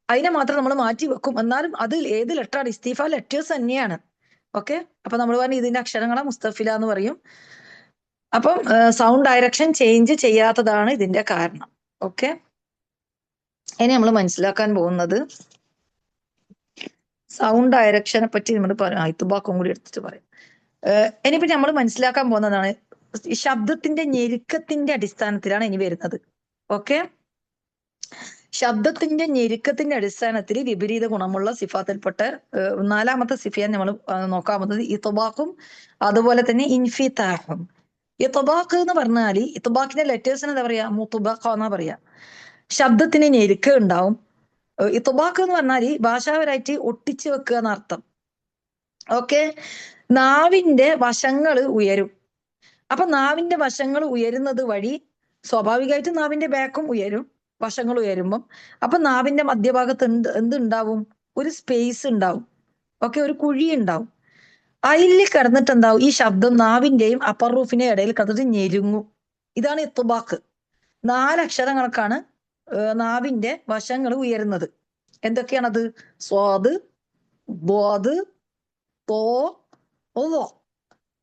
അതിനെ മാത്രം നമ്മൾ മാറ്റി വെക്കും. എന്നാലും അത് ഏത് ലെറ്ററാണ്? ഇസ്തീഫ ലെറ്റേഴ്സ് തന്നെയാണ്. ഓക്കെ, അപ്പൊ നമ്മൾ പറഞ്ഞ ഇതിന്റെ അക്ഷരങ്ങളെ മുസ്തഫില എന്ന് പറയും. അപ്പം സൗണ്ട് ഡയറക്ഷൻ ചേഞ്ച് ചെയ്യാത്തതാണ് ഇതിന്റെ കാരണം. ഓക്കെ, ഇനി നമ്മൾ മനസ്സിലാക്കാൻ പോകുന്നത് സൗണ്ട് ഡയറക്ഷനെ പറ്റി നമ്മൾ ഇത്തുബാക്കും കൂടി എടുത്തിട്ട് പറയും. ഇനിയിപ്പോ നമ്മൾ മനസ്സിലാക്കാൻ പോകുന്നതാണ് ശബ്ദത്തിന്റെ ഞെരുക്കത്തിന്റെ അടിസ്ഥാനത്തിലാണ് ഇനി വരുന്നത്. ഓക്കെ, ശബ്ദത്തിന്റെ ഞെരുക്കത്തിന്റെ അടിസ്ഥാനത്തിൽ വിപരീത ഗുണമുള്ള സിഫാത്തിൽപ്പെട്ട നാലാമത്തെ സിഫിയാൻ നമ്മൾ നോക്കാൻ പോകുന്നത് ഇത്ബാഖും അതുപോലെ തന്നെ ഇൻഫിതാഹും. ഇത്ബാഖ് എന്ന് പറഞ്ഞാല് ഇത്ബാഖിന്റെ ലെറ്റേഴ്സിന് എന്താ പറയാ? മുത്ബഖ എന്നാ പറയാ. ശബ്ദത്തിന് ഞെരുക്കം ഉണ്ടാവും. ഇത്ബാഖ് എന്ന് പറഞ്ഞാല് ഭാഷാപരമായിട്ട് ഒട്ടിച്ചു വെക്കുക എന്നർത്ഥം. ഓക്കെ, നാവിന്റെ വശങ്ങൾ ഉയരും. അപ്പൊ നാവിന്റെ വശങ്ങൾ ഉയരുന്നത് വഴി സ്വാഭാവികമായിട്ടും നാവിന്റെ ബാക്കും ഉയരും, വശങ്ങൾ ഉയരുമ്പം. അപ്പൊ നാവിന്റെ മധ്യഭാഗത്ത് എന്തുണ്ടാവും? ഒരു സ്പേസ് ഉണ്ടാവും. ഓക്കെ, ഒരു കുഴി ഉണ്ടാവും. അതിൽ കിടന്നിട്ട് എന്താവും, ഈ ശബ്ദം നാവിന്റെയും അപ്പർ റൂഫിന്റെയും ഇടയിൽ കിടന്നിട്ട് ഞെരുങ്ങും. ഇതാണ് ഇത്തുബാക്ക്. 4 അക്ഷരങ്ങൾക്കാണ് നാവിന്റെ വശങ്ങൾ ഉയരുന്നത്. എന്തൊക്കെയാണത്? സ്വാദ്, ദ്വാദ്, തോ, ഒ.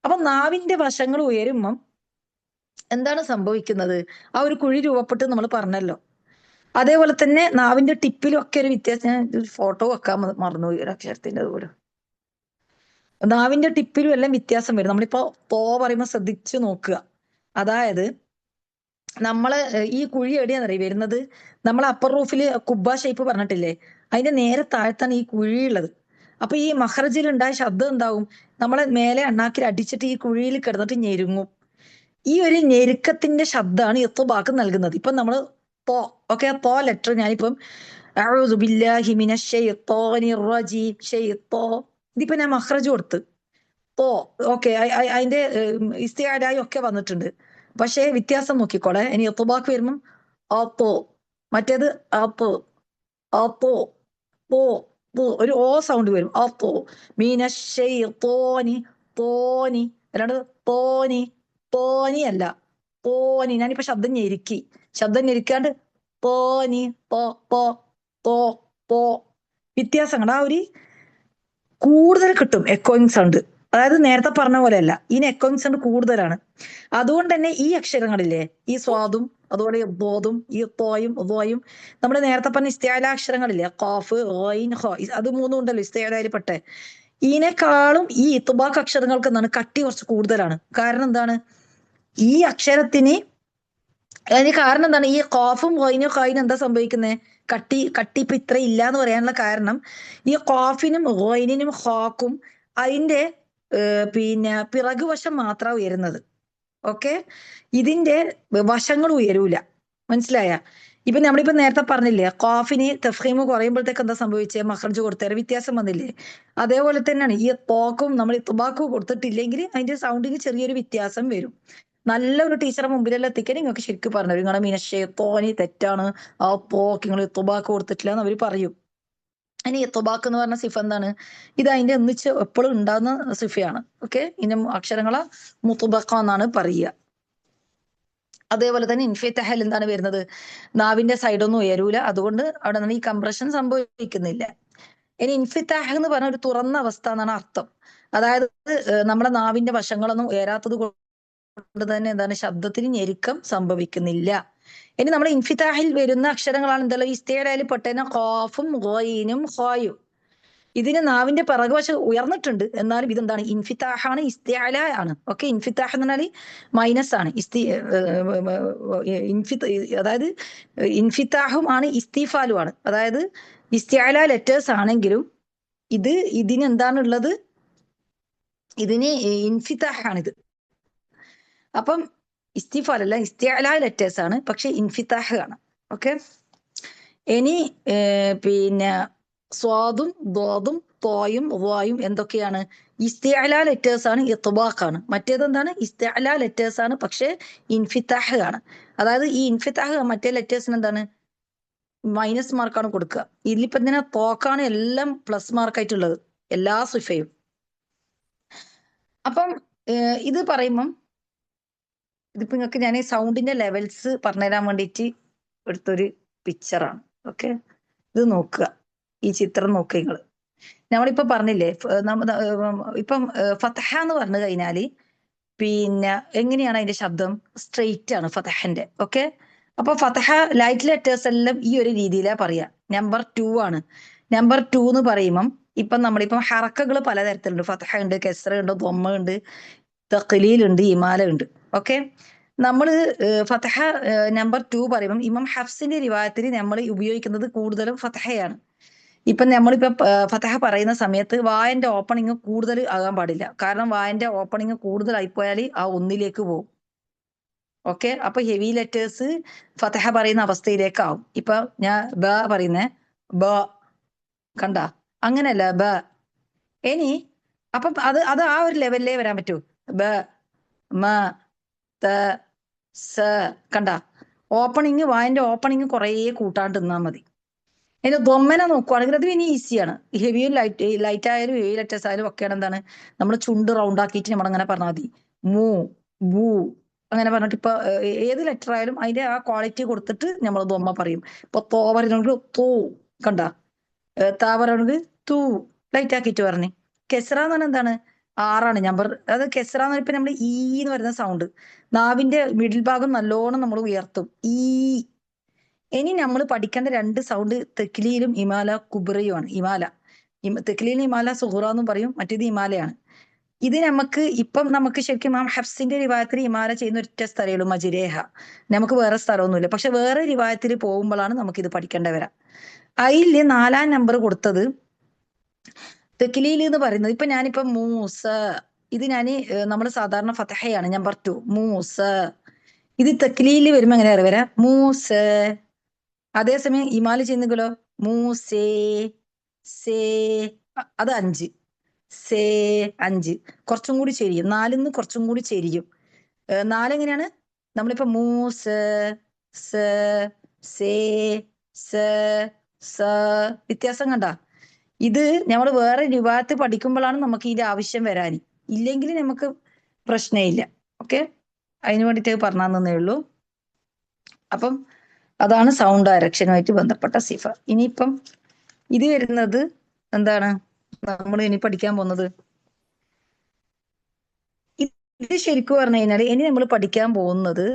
അപ്പൊ നാവിന്റെ വശങ്ങൾ ഉയരുമ്പം എന്താണ് സംഭവിക്കുന്നത്? ആ ഒരു കുഴി രൂപപ്പെട്ട് നമ്മൾ പറഞ്ഞല്ലോ. അതേപോലെ തന്നെ നാവിന്റെ ടിപ്പിലും ഒക്കെ ഒരു വ്യത്യാസം. ഞാൻ ഒരു ഫോട്ടോ വെക്കാൻ മറന്നുപോയി ഒരു അക്ഷരത്തിന്റെ പോലും. നാവിന്റെ ടിപ്പിലും എല്ലാം വ്യത്യാസം വരും. നമ്മളിപ്പോ തോ പറയുമ്പോൾ ശ്രദ്ധിച്ചു നോക്കുക. അതായത് നമ്മള് ഈ കുഴി എവിടെയാണെന്നറിയ വരുന്നത്? നമ്മൾ അപ്പർ റൂഫിൽ കുബ്ബ ഷേപ്പ് പറഞ്ഞിട്ടില്ലേ, അതിന്റെ നേരെ താഴത്താണ് ഈ കുഴി ഉള്ളത്. അപ്പൊ ഈ മഹ്റജിൽ ഉണ്ടായ ശബ്ദം എന്താവും? നമ്മളെ മേലെ അണ്ണാക്കിൽ അടിച്ചിട്ട് ഈ കുഴിയിൽ കിടന്നിട്ട് ഞെരുങ്ങും. ഈ ഒരു ഞെരുക്കത്തിന്റെ ശബ്ദമാണ് ഇത്തുബാക്ക് നൽകുന്നത്. ഇപ്പൊ നമ്മള് തോ, ഓക്കെ, തോ ലെറ്റർ ഞാനിപ്പം അഊദു ബില്ലാഹി മിനശ് ശൈത്വാനിർ റജീം, ശൈത്വ, ഇതിപ്പോ ഞാൻ മഹ്റജ് കൊടുത്ത് തോ, ഓക്കെ, അതിന്റെ ഇസ്തിആലായി ഒക്കെ വന്നിട്ടുണ്ട്. പക്ഷേ വ്യത്യാസം നോക്കിക്കോളെ. ഇനി ഇത്തുബാക്ക് വരുമ്പം ആത്തോ, മറ്റേത് ആത്തോ, ആത്തോ, തോ, തോ, ഒരു ഓ സൗണ്ട് വരും. ആത്തോ മീനശൈത്വാനി, തോനി, അല്ലാണ്ട് തോനി, തോനി അല്ല, തോനി. ഞാനിപ്പോ ശബ്ദം ഞെരുക്കി, ശബ്ദം ഞെരുക്കാണ്ട് തോനി, തോ, തോ, തോ, തോ. വ്യത്യാസങ്ങൾ ആ ഒരു കൂടുതൽ കിട്ടും എക്കോയിങ് സൗണ്ട്. അതായത് നേരത്തെ പറഞ്ഞ പോലെയല്ല, ഇതിന് എക്കോയിങ് സൗണ്ട് കൂടുതലാണ്. അതുകൊണ്ട് തന്നെ ഈ അക്ഷരങ്ങളില്ലേ, ഈ സ്വാദും അതുപോലെ ബോധും ഈ തോയും ഉദോയും, നമ്മുടെ നേരത്തെ പറഞ്ഞ ഇസ്തിആല അക്ഷരങ്ങളില്ലേ, ഖാഫ്, ഗൈൻ, ഖ, അത് മൂന്നും ഉണ്ടല്ലോ ഇസ്തിആലയിൽ പെട്ടെ. ഇതിനേക്കാളും ഈ ഇത്ബാഖ് അക്ഷരങ്ങൾക്ക് എന്താണ് കട്ടി കുറച്ച് കൂടുതലാണ്. കാരണം എന്താണ്? ഈ അക്ഷരത്തിന് അതിന് കാരണം എന്താണ്? ഈ ഖാഫും ഗൈനും ഖായിനും എന്താ സംഭവിക്കുന്നത്? കട്ടി ഇപ്പൊ ഇത്ര ഇല്ല എന്ന് പറയാനുള്ള കാരണം ഈ ഖാഫിനും ഗൈനിനും ഖാക്കും അതിന്റെ പിന്നെ പിറകുവശം മാത്രമാണ് ഉയരുന്നത്. ഓക്കെ, ഇതിന്റെ വശങ്ങൾ ഉയരൂല. മനസ്സിലായ? ഇപ്പൊ നമ്മളിപ്പോ നേരത്തെ പറഞ്ഞില്ലേ, ഖാഫിന് തഫ്ഖീമ് കുറയുമ്പോഴത്തേക്ക് എന്താ സംഭവിച്ചത്? മഖ്റജ് കൊടുത്തേരെ വ്യത്യാസം വന്നില്ലേ? അതേപോലെ തന്നെയാണ് ഈ തോക്കും നമ്മൾ തുബാക്കും കൊടുത്തിട്ടില്ലെങ്കിൽ അതിന്റെ സൗണ്ടിന് ചെറിയൊരു വ്യത്യാസം വരും. നല്ലൊരു ടീച്ചറെ മുമ്പിലെല്ലാം എത്തിക്കാൻ നിങ്ങൾക്ക് ശരിക്കും പറഞ്ഞു, നിങ്ങളെ മിനശ്ശൈത്വാനി തെറ്റാണ്, ആ തോക്ക് നിങ്ങൾ തുബാക്ക് കൊടുത്തിട്ടില്ല എന്ന് അവർ പറയും. ഇനി തുബാക്ക് എന്ന് പറഞ്ഞ സിഫ എന്താണ്? ഇത് അതിന്റെ ഒന്നിച്ച് എപ്പോഴും ഉണ്ടാകുന്ന സിഫയാണ്. ഓക്കെ, ഇനി അക്ഷരങ്ങളെ മുത്തുബക്ക എന്നാണ് പറയുക. അതേപോലെ തന്നെ ഇൻഫിത്തഹൽ എന്താണ് വരുന്നത്? നാവിന്റെ സൈഡൊന്നും ഉയരൂല, അതുകൊണ്ട് അവിടെ നിന്ന് ഈ കംപ്രഷൻ സംഭവിക്കുന്നില്ല. ഇനി ഇൻഫിത്താഹ് എന്ന് പറഞ്ഞ ഒരു തുറന്ന അവസ്ഥ എന്നാണ് അർത്ഥം. അതായത് നമ്മുടെ നാവിന്റെ വശങ്ങളൊന്നും ഉയരാത്തത് കൊണ്ട് തന്നെ എന്താണ്, ശബ്ദത്തിന് ഞെരുക്കം സംഭവിക്കുന്നില്ല. ഇനി നമ്മുടെ ഇൻഫിത്താഹിൽ വരുന്ന അക്ഷരങ്ങളാണ് എന്തല്ലോ ഇസ്തിആലയിൽ പെട്ടേന ഖാഫും ഗൈനും ഖായും. ഇതിന് നാവിന്റെ പിറകുവശം ഉയർന്നിട്ടുണ്ട്, എന്നാലും ഇതെന്താണ്? ഇൻഫിത്താഹാണ്, ഇസ്തിആല ആണ്. ഓക്കെ, ഇൻഫിത്താഹ് എന്ന് പറഞ്ഞാൽ മൈനസ് ആണ്. അതായത് ഇൻഫിത്താഹും ആണ് ഇസ്തിഫാലും ആണ്. അതായത് ഇസ്തിആല ലെറ്റേഴ്സ് ആണെങ്കിലും ഇതിന് എന്താണുള്ളത്? ഇതിന് ഇൻഫിത്താഹാണിത്. അപ്പം ഇസ്തിഫാൽ അല്ല, ഇസ്തിആല ലെറ്റേഴ്സ് ആണ്, പക്ഷെ ഇൻഫിത്താഹ് ആണ്. ഓക്കെ, ഇനി പിന്നെ സ്വാദും ദ്വാദും തോയും വായും എന്തൊക്കെയാണ്? ഇസ്തിഅല ലെറ്റേഴ്സ് ആണ്, ഇത്ബാഖാണ്. മറ്റേത് എന്താണ്? ഇസ്തിഅല ലെറ്റേഴ്സ് ആണ്, പക്ഷെ ഇൻഫിത്താഹ് ആണ്. അതായത് ഈ ഇൻഫിത്താഹ് മറ്റേ ലെറ്റേഴ്സിന് എന്താണ്? മൈനസ് മാർക്കാണ് കൊടുക്കുക. ഇതിലിപ്പോ എന്തിനാ? തോക്കാണ് എല്ലാം പ്ലസ് മാർക്കായിട്ടുള്ളത്, എല്ലാ സിഫയും. അപ്പം ഇത് പറയുമ്പം ഇതിപ്പോ നിങ്ങൾക്ക് ഞാൻ ഈ സൗണ്ടിന്റെ ലെവൽസ് പറഞ്ഞുതരാൻ വേണ്ടിയിട്ട് എടുത്തൊരു പിക്ചറാണ്. ഓക്കെ, ഇത് നോക്കുക, ഈ ചിത്രം നോക്കുക നിങ്ങൾ. നമ്മളിപ്പോ പറഞ്ഞില്ലേ, ഇപ്പം ഫതഹ എന്ന് പറഞ്ഞു കഴിഞ്ഞാല് പിന്നെ എങ്ങനെയാണ് അതിന്റെ ശബ്ദം? സ്ട്രെയിറ്റ് ആണ് ഫതഹന്റെ. ഓക്കെ, അപ്പൊ ഫതഹ ലൈറ്റ് ലെറ്റേഴ്സ് എല്ലാം ഈ ഒരു രീതിയിലാണ് പറയാ. നമ്പർ 2 ആണ്. നമ്പർ 2 എന്ന് പറയുമ്പം ഇപ്പം നമ്മളിപ്പം ഹറക്കകൾ പലതരത്തിലുണ്ട്. ഫതഹ ഉണ്ട്, കെസ്ര ഉണ്ട്, ദൊമ്മ ഉണ്ട്, തഖ്ലീൽ ഉണ്ട്, ഇമാല ഉണ്ട്. ഓക്കെ, നമ്മള് ഫതഹ നമ്പർ 2 പറയുമ്പം ഇമാം ഹഫ്സിന്റെ റിവായത്തിൽ നമ്മൾ ഉപയോഗിക്കുന്നത് കൂടുതലും ഫതഹയാണ്. ഇപ്പൊ നമ്മളിപ്പോ ഫതഹ പറയുന്ന സമയത്ത് വായന്റെ ഓപ്പണിങ് കൂടുതൽ ആകാൻ പാടില്ല. കാരണം വായന്റെ ഓപ്പണിങ് കൂടുതലായി പോയാൽ ആ ഒന്നിലേക്ക് പോകും. ഓക്കെ, അപ്പൊ ഹെവി ലെറ്റേഴ്സ് ഫതഹ പറയുന്ന അവസ്ഥയിലേക്ക് ആവും. ഇപ്പൊ ഞാൻ ബ പറയുന്നേ, ബ, കണ്ട? അങ്ങനെയല്ല ബ. ഇനി അപ്പം അത് അത് ആ ഒരു ലെവലിലേ വരാൻ പറ്റൂ. ബ, മ, ത, സ, കണ്ട? ഓപ്പണിങ്, വായന്റെ ഓപ്പണിങ് കുറേ കൂട്ടാണ്ട് നിന്നാ മതി. അതിന്റെ ദൊമ്മന നോക്കുവാണെങ്കിൽ അത് പിന്നെ ഈസിയാണ്. ഹെവിയും ലൈറ്റ് ആയാലും ഹെവി ലെറ്റേഴ്സ് ആയാലും ഒക്കെയാണ് എന്താണ് നമ്മൾ ചുണ്ട് റൗണ്ട് ആക്കിയിട്ട് നമ്മൾ അങ്ങനെ പറഞ്ഞാൽ മതി. മൂ വൂ അങ്ങനെ പറഞ്ഞിട്ട് ഇപ്പൊ ഏത് ലെറ്റർ ആയാലും അതിന്റെ ആ ക്വാളിറ്റി കൊടുത്തിട്ട് നമ്മൾ ദൊമ്മ പറയും. ഇപ്പൊ തോ പറയുന്നെങ്കിൽ തൂ കണ്ട, താ പറയുന്നത് തൂ ലൈറ്റ് ആക്കിയിട്ട് പറഞ്ഞു. കെസ്ര എന്ന് പറഞ്ഞാൽ എന്താണ് 6 നമ്പർ. അത് കെസ്ര എന്ന് ഇപ്പൊ നമ്മൾ ഈ എന്ന് പറയുന്ന സൗണ്ട് നാവിന്റെ മിഡിൽ ഭാഗം നല്ലോണം നമ്മൾ ഉയർത്തും ഈ. ഇനി നമ്മൾ പഠിക്കേണ്ട 2 സൗണ്ട് തെക്ലിയിലും ഇമാല കുബ്രയുമാണ്. ഇമാല തെക്ലിയിലും ഇമാല സുഹറ എന്നും പറയും, മറ്റേത് ഇമാലയാണ്. ഇത് നമുക്ക് ശരിക്കും ഹഫ്സിന്റെ റിവായത്തിൽ ഇമാല ചെയ്യുന്ന ഒറ്റ സ്ഥലമേ ഉള്ളൂ, മജിരേഹ. നമുക്ക് വേറെ സ്ഥലമൊന്നുമില്ല. പക്ഷെ വേറെ റിവായത്തിൽ പോകുമ്പോഴാണ് നമുക്ക് ഇത് പഠിക്കേണ്ട വരാം. അതില് 4-ാം നമ്പർ കൊടുത്തത് തെക്ലീൽ എന്ന് പറയുന്നത്. ഞാനിപ്പോ മൂസ, ഇത് നമ്മൾ സാധാരണ ഫതഹയാണ് നമ്പർ 2 മൂസ. ഇത് തെക്ലീല് വരുമ്പോ എങ്ങനെയാ വരാ മൂസ. അതേസമയം ഇമാല് ചെയ്യുന്നെങ്കിലോ മൂസേ സേ, അത് 5 സേ 5 കുറച്ചും കൂടി ചെരിയും. 4-ന്ന് കുറച്ചും കൂടി ചെരിയും. 4 എങ്ങനെയാണ് നമ്മളിപ്പോ മൂസ സ സേ സ സ വ്യത്യാസം കണ്ട. ഇത് നമ്മൾ വേറെ രൂപത്ത് പഠിക്കുമ്പോഴാണ് നമുക്ക് ഇതിന്റെ ആവശ്യം വരാൻ. ഇല്ലെങ്കിൽ നമുക്ക് പ്രശ്നമില്ല. ഓക്കെ, അതിനു വേണ്ടിയിട്ട് പറഞ്ഞു തന്നേ ഉള്ളൂ. അപ്പം അതാണ് സൗണ്ട് ഡയറക്ഷനുമായിട്ട് ബന്ധപ്പെട്ട സിഫ. ഇനിയിപ്പം ഇത് വരുന്നത് എന്താണ് നമ്മൾ ഇനി പഠിക്കാൻ പോകുന്നത്? ഇത് ശരിക്കും പറഞ്ഞു കഴിഞ്ഞാൽ ഇനി നമ്മൾ പഠിക്കാൻ പോകുന്നത്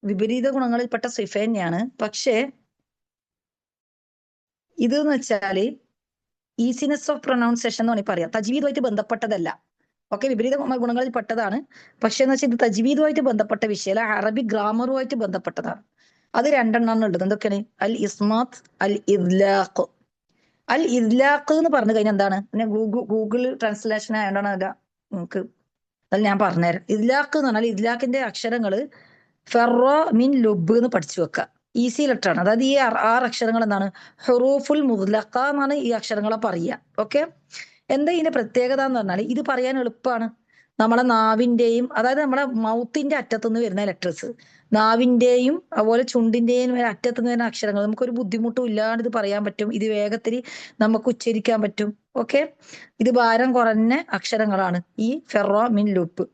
വിപരീത ഗുണങ്ങളിൽപ്പെട്ട സിഫ തന്നെയാണ്. പക്ഷേ ഇതെന്ന് വെച്ചാല് ഈസിനെസ് ഓഫ് പ്രൊനൗൺസിയേഷൻ എന്ന് വേണമെങ്കിൽ പറയാം. തജ്വീദുമായിട്ട് ബന്ധപ്പെട്ടതല്ല. ഓക്കെ, വിപരീത ഗുണങ്ങളിൽ പെട്ടതാണ്. പക്ഷെ എന്ന് വെച്ചാൽ ഇത് തജ്വീദുമായിട്ട് ബന്ധപ്പെട്ട വിഷയമല്ല, അറബിക് ഗ്രാമറുമായിട്ട് ബന്ധപ്പെട്ടതാണ്. അത് 2 എണ്ണം ഉള്ളത്. എന്തൊക്കെയാണ്? അൽ ഇസ്മാത്ത്, അൽ ഇദ്ലാഖ്. അൽ ഇദ്ലാഖ് എന്ന് പറഞ്ഞു കഴിഞ്ഞാൽ എന്താണ്? പിന്നെ ഗൂഗിൾ ട്രാൻസ്ലേഷൻ ആയതുകൊണ്ടാണ് അല്ല നിങ്ങൾക്ക് അത് ഞാൻ പറഞ്ഞുതരാം. ഇദ്ലാഖ് എന്ന് പറഞ്ഞാൽ ഇദ്ലാഖിന്റെ അക്ഷരങ്ങള് ഫെറോ മിൻ ലുബ് എന്ന് പഠിച്ചു വെക്കുക. ഈസി ലെറ്റർ ആണ്. അതായത് ഈ 6 അക്ഷരങ്ങൾ എന്താണ്? ഹുറൂഫുൽ മുദ്ലഖ എന്നാണ് ഈ അക്ഷരങ്ങളെ പറയുക. ഓക്കെ, എന്താ ഇതിന്റെ പ്രത്യേകത എന്ന് പറഞ്ഞാൽ ഇത് പറയാൻ എളുപ്പമാണ്. നമ്മളെ നാവിന്റെയും അതായത് നമ്മളെ മൗത്തിന്റെ അറ്റത്തുനിന്ന് വരുന്ന ലെറ്റേഴ്സ്, നാവിന്റെയും അതുപോലെ ചുണ്ടിന്റെയും അറ്റത്തുനിന്ന് വരുന്ന അക്ഷരങ്ങൾ നമുക്കൊരു ബുദ്ധിമുട്ടും ഇല്ലാണ്ട് ഇത് പറയാൻ പറ്റും. ഇത് വേഗത്തിൽ നമുക്ക് ഉച്ചരിക്കാൻ പറ്റും. ഓക്കെ, ഇത് ഭാരം കുറഞ്ഞ അക്ഷരങ്ങളാണ് ഈ ഫെറോ മിൻ ലുബ്.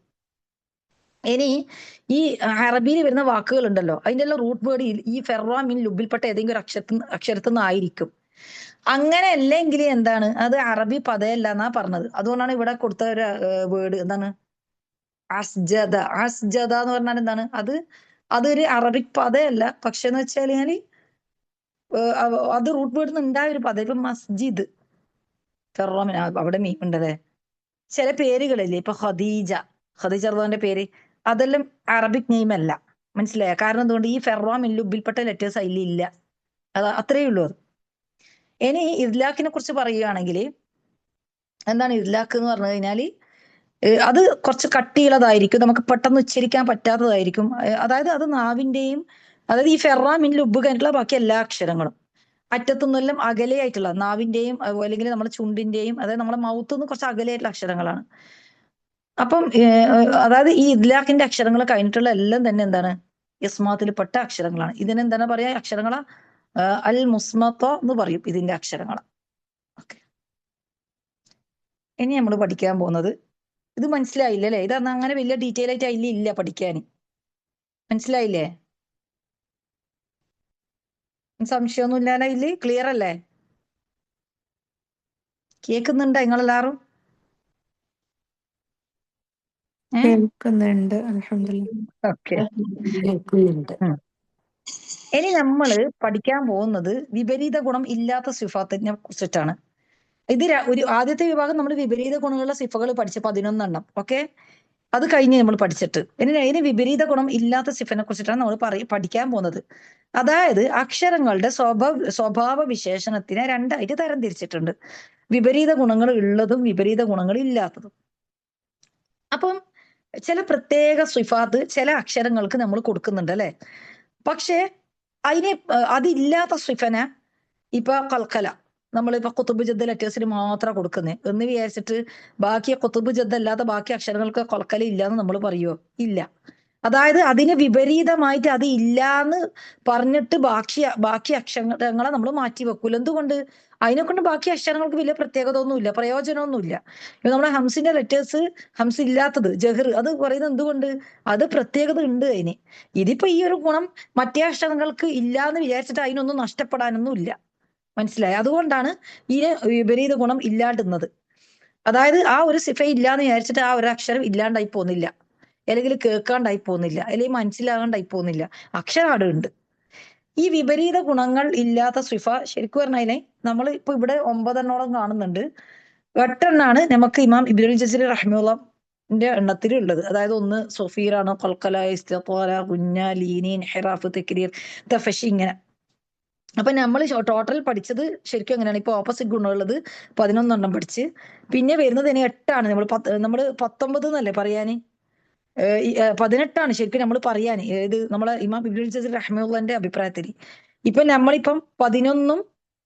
ഇനി ഈ അറബിയിൽ വരുന്ന വാക്കുകൾ ഉണ്ടല്ലോ, അതിന്റെ എല്ലാം റൂട്ട് വേർഡ് ഈ ഫെറോ മിൻ ലുബിൽപ്പെട്ട ഏതെങ്കിലും ഒരു അക്ഷരത്തിൽ നിന്ന് ആയിരിക്കും. അങ്ങനെ അല്ലെങ്കിൽ എന്താണ് അത് അറബി പദയല്ല എന്നാ പറഞ്ഞത്. അതുകൊണ്ടാണ് ഇവിടെ കൊടുത്ത ഒരു വേർഡ് എന്താണ് അസ്ജദ. അസ്ജദ എന്ന് പറഞ്ഞാൽ എന്താണ്? അതൊരു അറബിക് പദയല്ല. പക്ഷെ എന്ന് വെച്ചാൽ അത് റൂട്ട് വേർഡിൽ നിന്ന് ഉണ്ടായ ഒരു പദം. ഇപ്പൊ മസ്ജിദ്, ഫെറോമിൻ അവിടെ മീൻ ഉണ്ടല്ലേ. ചില പേരുകളില്ലേ, ഇപ്പൊ ഖദീജ, ഖദീജ അള്ളാന്റെ പേര്, അതെല്ലാം അറബിക് നെയിം അല്ല. മനസ്സിലായ? കാരണം എന്തുകൊണ്ട്? ഈ ഫെറോമിൻ ലുബിൽപ്പെട്ട ലെറ്റേഴ്സ് അതിലില്ല. അത്രയേ ഉള്ളൂ അത്. ഇനി ഇദ്ലാഖിനെ കുറിച്ച് പറയുകയാണെങ്കിൽ എന്താണ് ഇദ്ലാഖ് എന്ന് പറഞ്ഞു കഴിഞ്ഞാല് അത് കുറച്ച് കട്ടിയുള്ളതായിരിക്കും, നമുക്ക് പെട്ടെന്ന് ഉച്ചരിക്കാൻ പറ്റാത്തതായിരിക്കും. അതായത് അത് നാവിന്റെയും അതായത് ഈ ഫെറ മിൻ ലുബ് കഴിഞ്ഞിട്ടുള്ള ബാക്കി എല്ലാ അക്ഷരങ്ങളും അറ്റത്തുനിന്നെല്ലാം അകലെയായിട്ടുള്ള നാവിന്റെയും അല്ലെങ്കിൽ നമ്മുടെ ചുണ്ടിന്റെയും അതായത് നമ്മുടെ മൗത്തുനിന്ന് കുറച്ച് അകലെയായിട്ടുള്ള അക്ഷരങ്ങളാണ്. അപ്പം അതായത് ഈ ഇദ്ലാഖിന്റെ അക്ഷരങ്ങൾ കഴിഞ്ഞിട്ടുള്ള എല്ലാം തന്നെ എന്താണ്? ഇസ്മാത്തിൽപ്പെട്ട അക്ഷരങ്ങളാണ്. ഇതിനെന്താണ് പറയാ? അക്ഷരങ്ങളാ അൽ മുസ്മത്തോ എന്ന് പറയും ഇതിന്റെ അക്ഷരങ്ങളാ. ഓക്കെ, ഇനി നമ്മൾ പഠിക്കാൻ പോകുന്നത് ഇത് മനസ്സിലായില്ലേ അല്ലെ? ഇതന്ന് അങ്ങനെ വലിയ ഡീറ്റെയിൽ ആയിട്ട് അതിലില്ല പഠിക്കാൻ. മനസ്സിലായില്ലേ? സംശയമൊന്നും ഇല്ലാലോ? ഇതില് ക്ലിയർ അല്ലേ? കേൾക്കുന്നുണ്ടോ നിങ്ങളെല്ലാരും? കേൾക്കുന്നുണ്ട്. അൽഹംദുലില്ലാ. ഓക്കെ, കേൾക്കുന്നുണ്ട്. ഇനി നമ്മൾ പഠിക്കാൻ പോകുന്നത് വിപരീത ഗുണം ഇല്ലാത്ത സിഫാത്തിനെ കുറിച്ചിട്ടാണ്. ഇത് ഒരു ആദ്യത്തെ വിഭാഗം നമ്മൾ വിപരീത ഗുണങ്ങളുള്ള സിഫകൾ പഠിച്ച 11 എണ്ണം. ഓക്കെ, അത് കഴിഞ്ഞ് നമ്മൾ പഠിച്ചിട്ട് ഇനി വിപരീത ഗുണം ഇല്ലാത്ത സിഫിനെ കുറിച്ചിട്ടാണ് നമ്മൾ പഠിക്കാൻ പോകുന്നത്. അതായത് അക്ഷരങ്ങളുടെ സ്വഭാവ വിശേഷണത്തിനെ 2ആയിട്ട് തരം തിരിച്ചിട്ടുണ്ട്. വിപരീത ഗുണങ്ങൾ ഉള്ളതും വിപരീത ഗുണങ്ങൾ ഇല്ലാത്തതും. അപ്പം ചില പ്രത്യേക സിഫാത്ത് ചില അക്ഷരങ്ങൾക്ക് നമ്മൾ കൊടുക്കുന്നുണ്ട് അല്ലെ? പക്ഷെ അതില്ലാത്ത സിഫനെ ഇപ്പൊ കൽക്കല നമ്മളിപ്പോ കുത്തുബ് ജദ്ദ ലെറ്റേഴ്സിന് മാത്രം കൊടുക്കുന്നത് എന്ന് വിചാരിച്ചിട്ട് ബാക്കി കുത്തുബ് ജദ്ദ അല്ലാത്ത ബാക്കി അക്ഷരങ്ങൾക്ക് കൊൽക്കല ഇല്ല എന്ന് നമ്മൾ പറയുമോ? ഇല്ല. അതായത് അതിന് വിപരീതമായിട്ട് അത് ഇല്ലാന്ന് പറഞ്ഞിട്ട് ബാക്കി അക്ഷരങ്ങളെ നമ്മൾ മാറ്റി വെക്കൂല. എന്തുകൊണ്ട്? അതിനെ കൊണ്ട് ബാക്കി അക്ഷരങ്ങൾക്ക് വലിയ പ്രത്യേകത ഒന്നുമില്ല, പ്രയോജനമൊന്നുമില്ല. ഇപ്പൊ നമ്മുടെ ഹംസിന്റെ ലെറ്റേഴ്സ്, ഹംസ് ഇല്ലാത്തത് ജഹർ, അത് പറയുന്നത് എന്തുകൊണ്ട്? അത് പ്രത്യേകത ഉണ്ട് അതിന്. ഇതിപ്പോ ഈ ഒരു ഗുണം മറ്റേ അക്ഷരങ്ങൾക്ക് ഇല്ലാന്ന് വിചാരിച്ചിട്ട് അതിനൊന്നും നഷ്ടപ്പെടാനൊന്നും ഇല്ല. മനസ്സിലായി? അതുകൊണ്ടാണ് ഈ വിപരീത ഗുണം ഇല്ലാണ്ടുന്നത്. അതായത് ആ ഒരു സിഫ ഇല്ലാന്ന് വിചാരിച്ചിട്ട് ആ ഒരു അക്ഷരം ഇല്ലാണ്ടായി പോകുന്നില്ല, അല്ലെങ്കിൽ കേൾക്കാണ്ടായി പോകുന്നില്ല, അല്ലെങ്കിൽ മനസ്സിലാകാണ്ടായി പോകുന്നില്ല. അക്ഷരം അവിടെ ഉണ്ട്. ഈ വിപരീത ഗുണങ്ങൾ ഇല്ലാത്ത സിഫ ശരിക്കും പറഞ്ഞാലേ നമ്മൾ ഇപ്പൊ ഇവിടെ 9 കാണുന്നുണ്ട്. 8 നമുക്ക് ഇമാം ഇബ്നുൽ ജസീർ റഹ്മത്തുള്ളാഹിന്റെ എണ്ണത്തിൽ ഉള്ളത്. അതായത് ഒന്ന് സൊഫീറാണ്, ഖൽഖല, ഇസ്തിത്വാല, ഗുന്ന, ലീനി, ഇൻഹിറാഫ്, തക്രീർ, തഫശി, ഇങ്ങനെ. അപ്പൊ നമ്മൾ ടോട്ടൽ പഠിച്ചത് ശരിക്കും എങ്ങനെയാണ്? ഇപ്പൊ ഓപ്പോസിറ്റ് ഗുണമുള്ളത് 11 പഠിച്ച്, പിന്നെ വരുന്നത് ഇനി 8. നമ്മൾ 19 എന്നല്ലേ പറയാന്? 18 ശരിക്കും നമ്മൾ പറയാൻ. ഏത് നമ്മളെ ഇമാം ഇബ്നുൽ ജസീർ റഹ്മത്തുള്ളാഹിന്റെ അഭിപ്രായത്തിൽ. ഇപ്പൊ നമ്മളിപ്പം 11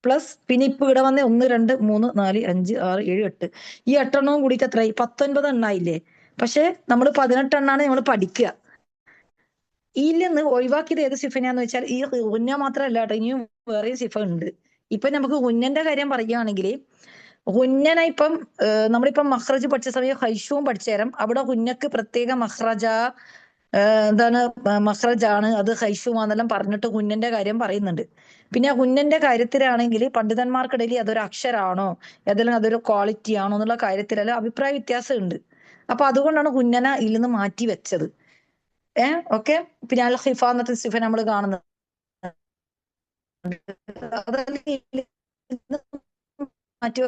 പ്ലസ് പിന്നെ ഇപ്പൊ ഇവിടെ വന്ന 1, 2, 3, 4, 5, 6, 7, 8, ഈ 8 കൂടിയിട്ട് എത്രയായി? 19 എണ്ണായില്ലേ? പക്ഷെ നമ്മൾ 18 നമ്മൾ പഠിക്കുക. ഇതിൽ നിന്ന് ഒഴിവാക്കിയത് ഏത് സിഫനാന്ന് വെച്ചാൽ ഈ ഗുന്ന മാത്രമല്ല കേട്ടോ, ഇനിയും വേറെ സിഫ ഉണ്ട്. ഇപ്പൊ നമുക്ക് ഗുന്നന്റെ കാര്യം പറയുകയാണെങ്കിൽ, ഗുന്നനെ ഇപ്പം നമ്മളിപ്പം മഖ്റജ് പഠിച്ച സമയം ഹൈഷവും പഠിച്ച നേരം അവിടെ ഗുന്നക്ക് പ്രത്യേക മഖ്റജ, എന്താണ് മഖ്റജാണ്, അത് ഹൈഷുമാന്നെല്ലാം പറഞ്ഞിട്ട് ഗുന്നന്റെ കാര്യം പറയുന്നുണ്ട്. പിന്നെ ആ ഗുന്നന്റെ കാര്യത്തിലാണെങ്കിൽ പണ്ഡിതന്മാർക്കിടയിൽ അതൊരു അക്ഷരാണോ ഏതെങ്കിലും അതൊരു ക്വാളിറ്റി ആണോ എന്നുള്ള കാര്യത്തിലെല്ലാം അഭിപ്രായ വ്യത്യാസം ഉണ്ട്. അപ്പൊ അതുകൊണ്ടാണ് ഗുന്നന ഇതിൽ നിന്ന് മാറ്റി വെച്ചത്. ഓക്കെ. പിന്നെ അൽ ഖിഫ എന്നത്തെ സിഫ നമ്മൾ കാണുന്നത് മാറ്റി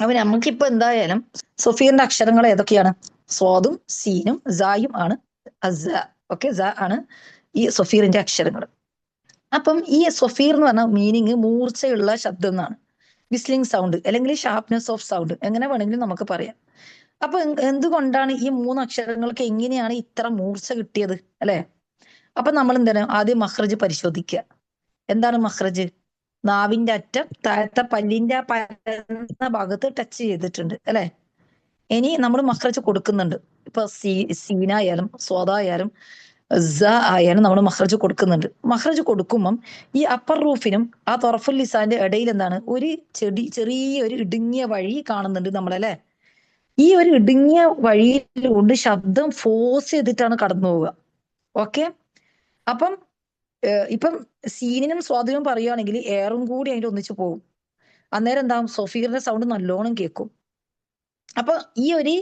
അപ്പൊ നമുക്കിപ്പോ എന്തായാലും സൊഫീറിന്റെ അക്ഷരങ്ങൾ ഏതൊക്കെയാണ്? സ്വാദും സീനും സായും ആണ്. ഓക്കെ, സ ആണ് ഈ സൊഫീറിന്റെ അക്ഷരങ്ങൾ. അപ്പം ഈ സൊഫീർ എന്ന് പറഞ്ഞ മീനിങ് മൂർച്ചയുള്ള ശബ്ദം എന്നാണ്, വിസ്ലിംഗ് സൗണ്ട് അല്ലെങ്കിൽ ഷാർപ്നെസ് ഓഫ് സൗണ്ട്, എങ്ങനെ വേണമെങ്കിലും നമുക്ക് പറയാം. അപ്പൊ എന്തുകൊണ്ടാണ് ഈ 3 അക്ഷരങ്ങൾക്ക് എങ്ങനെയാണ് ഇത്ര മൂർച്ച കിട്ടിയത് അല്ലെ? അപ്പൊ നമ്മൾ എന്താണ് ആദ്യം മഖ്റജ് പരിശോധിക്കുക. എന്താണ് മഖ്റജ്? നാവിന്റെ അറ്റം താഴത്തെ പല്ലിന്റെ പരന്ന ഭാഗത്ത് ടച്ച് ചെയ്തിട്ടുണ്ട് അല്ലെ? ഇനി നമ്മൾ മഖ്റജ് കൊടുക്കുന്നുണ്ട്. ഇപ്പൊ സീനായാലും സ്വാദായാലും ആയാലും നമ്മൾ മഖ്റജ് കൊടുക്കുന്നുണ്ട്. മഖ്റജ് കൊടുക്കുമ്പം ഈ അപ്പർ റൂഫിനും ആ തൊറഫുൽ ലിസാന്റെ ഇടയിൽ എന്താണ് ഒരു ചെറിയൊരു ഇടുങ്ങിയ വഴി കാണുന്നുണ്ട് നമ്മളല്ലേ? ഈ ഒരു ഇടുങ്ങിയ വഴിയിലൂടെ ശബ്ദം ഫോഴ്സ് ചെയ്തിട്ടാണ് കടന്നു പോവുക. ഓക്കെ. അപ്പം ഇപ്പം സീനിനും സ്വാദിനും പറയുകയാണെങ്കിൽ എയറും കൂടി അതിന്റെ ഒന്നിച്ച് പോകും. അന്നേരം എന്താവും? സൊഫീറിന്റെ സൗണ്ട് നല്ലോണം കേൾക്കും. അപ്പൊ ഈ ഒരു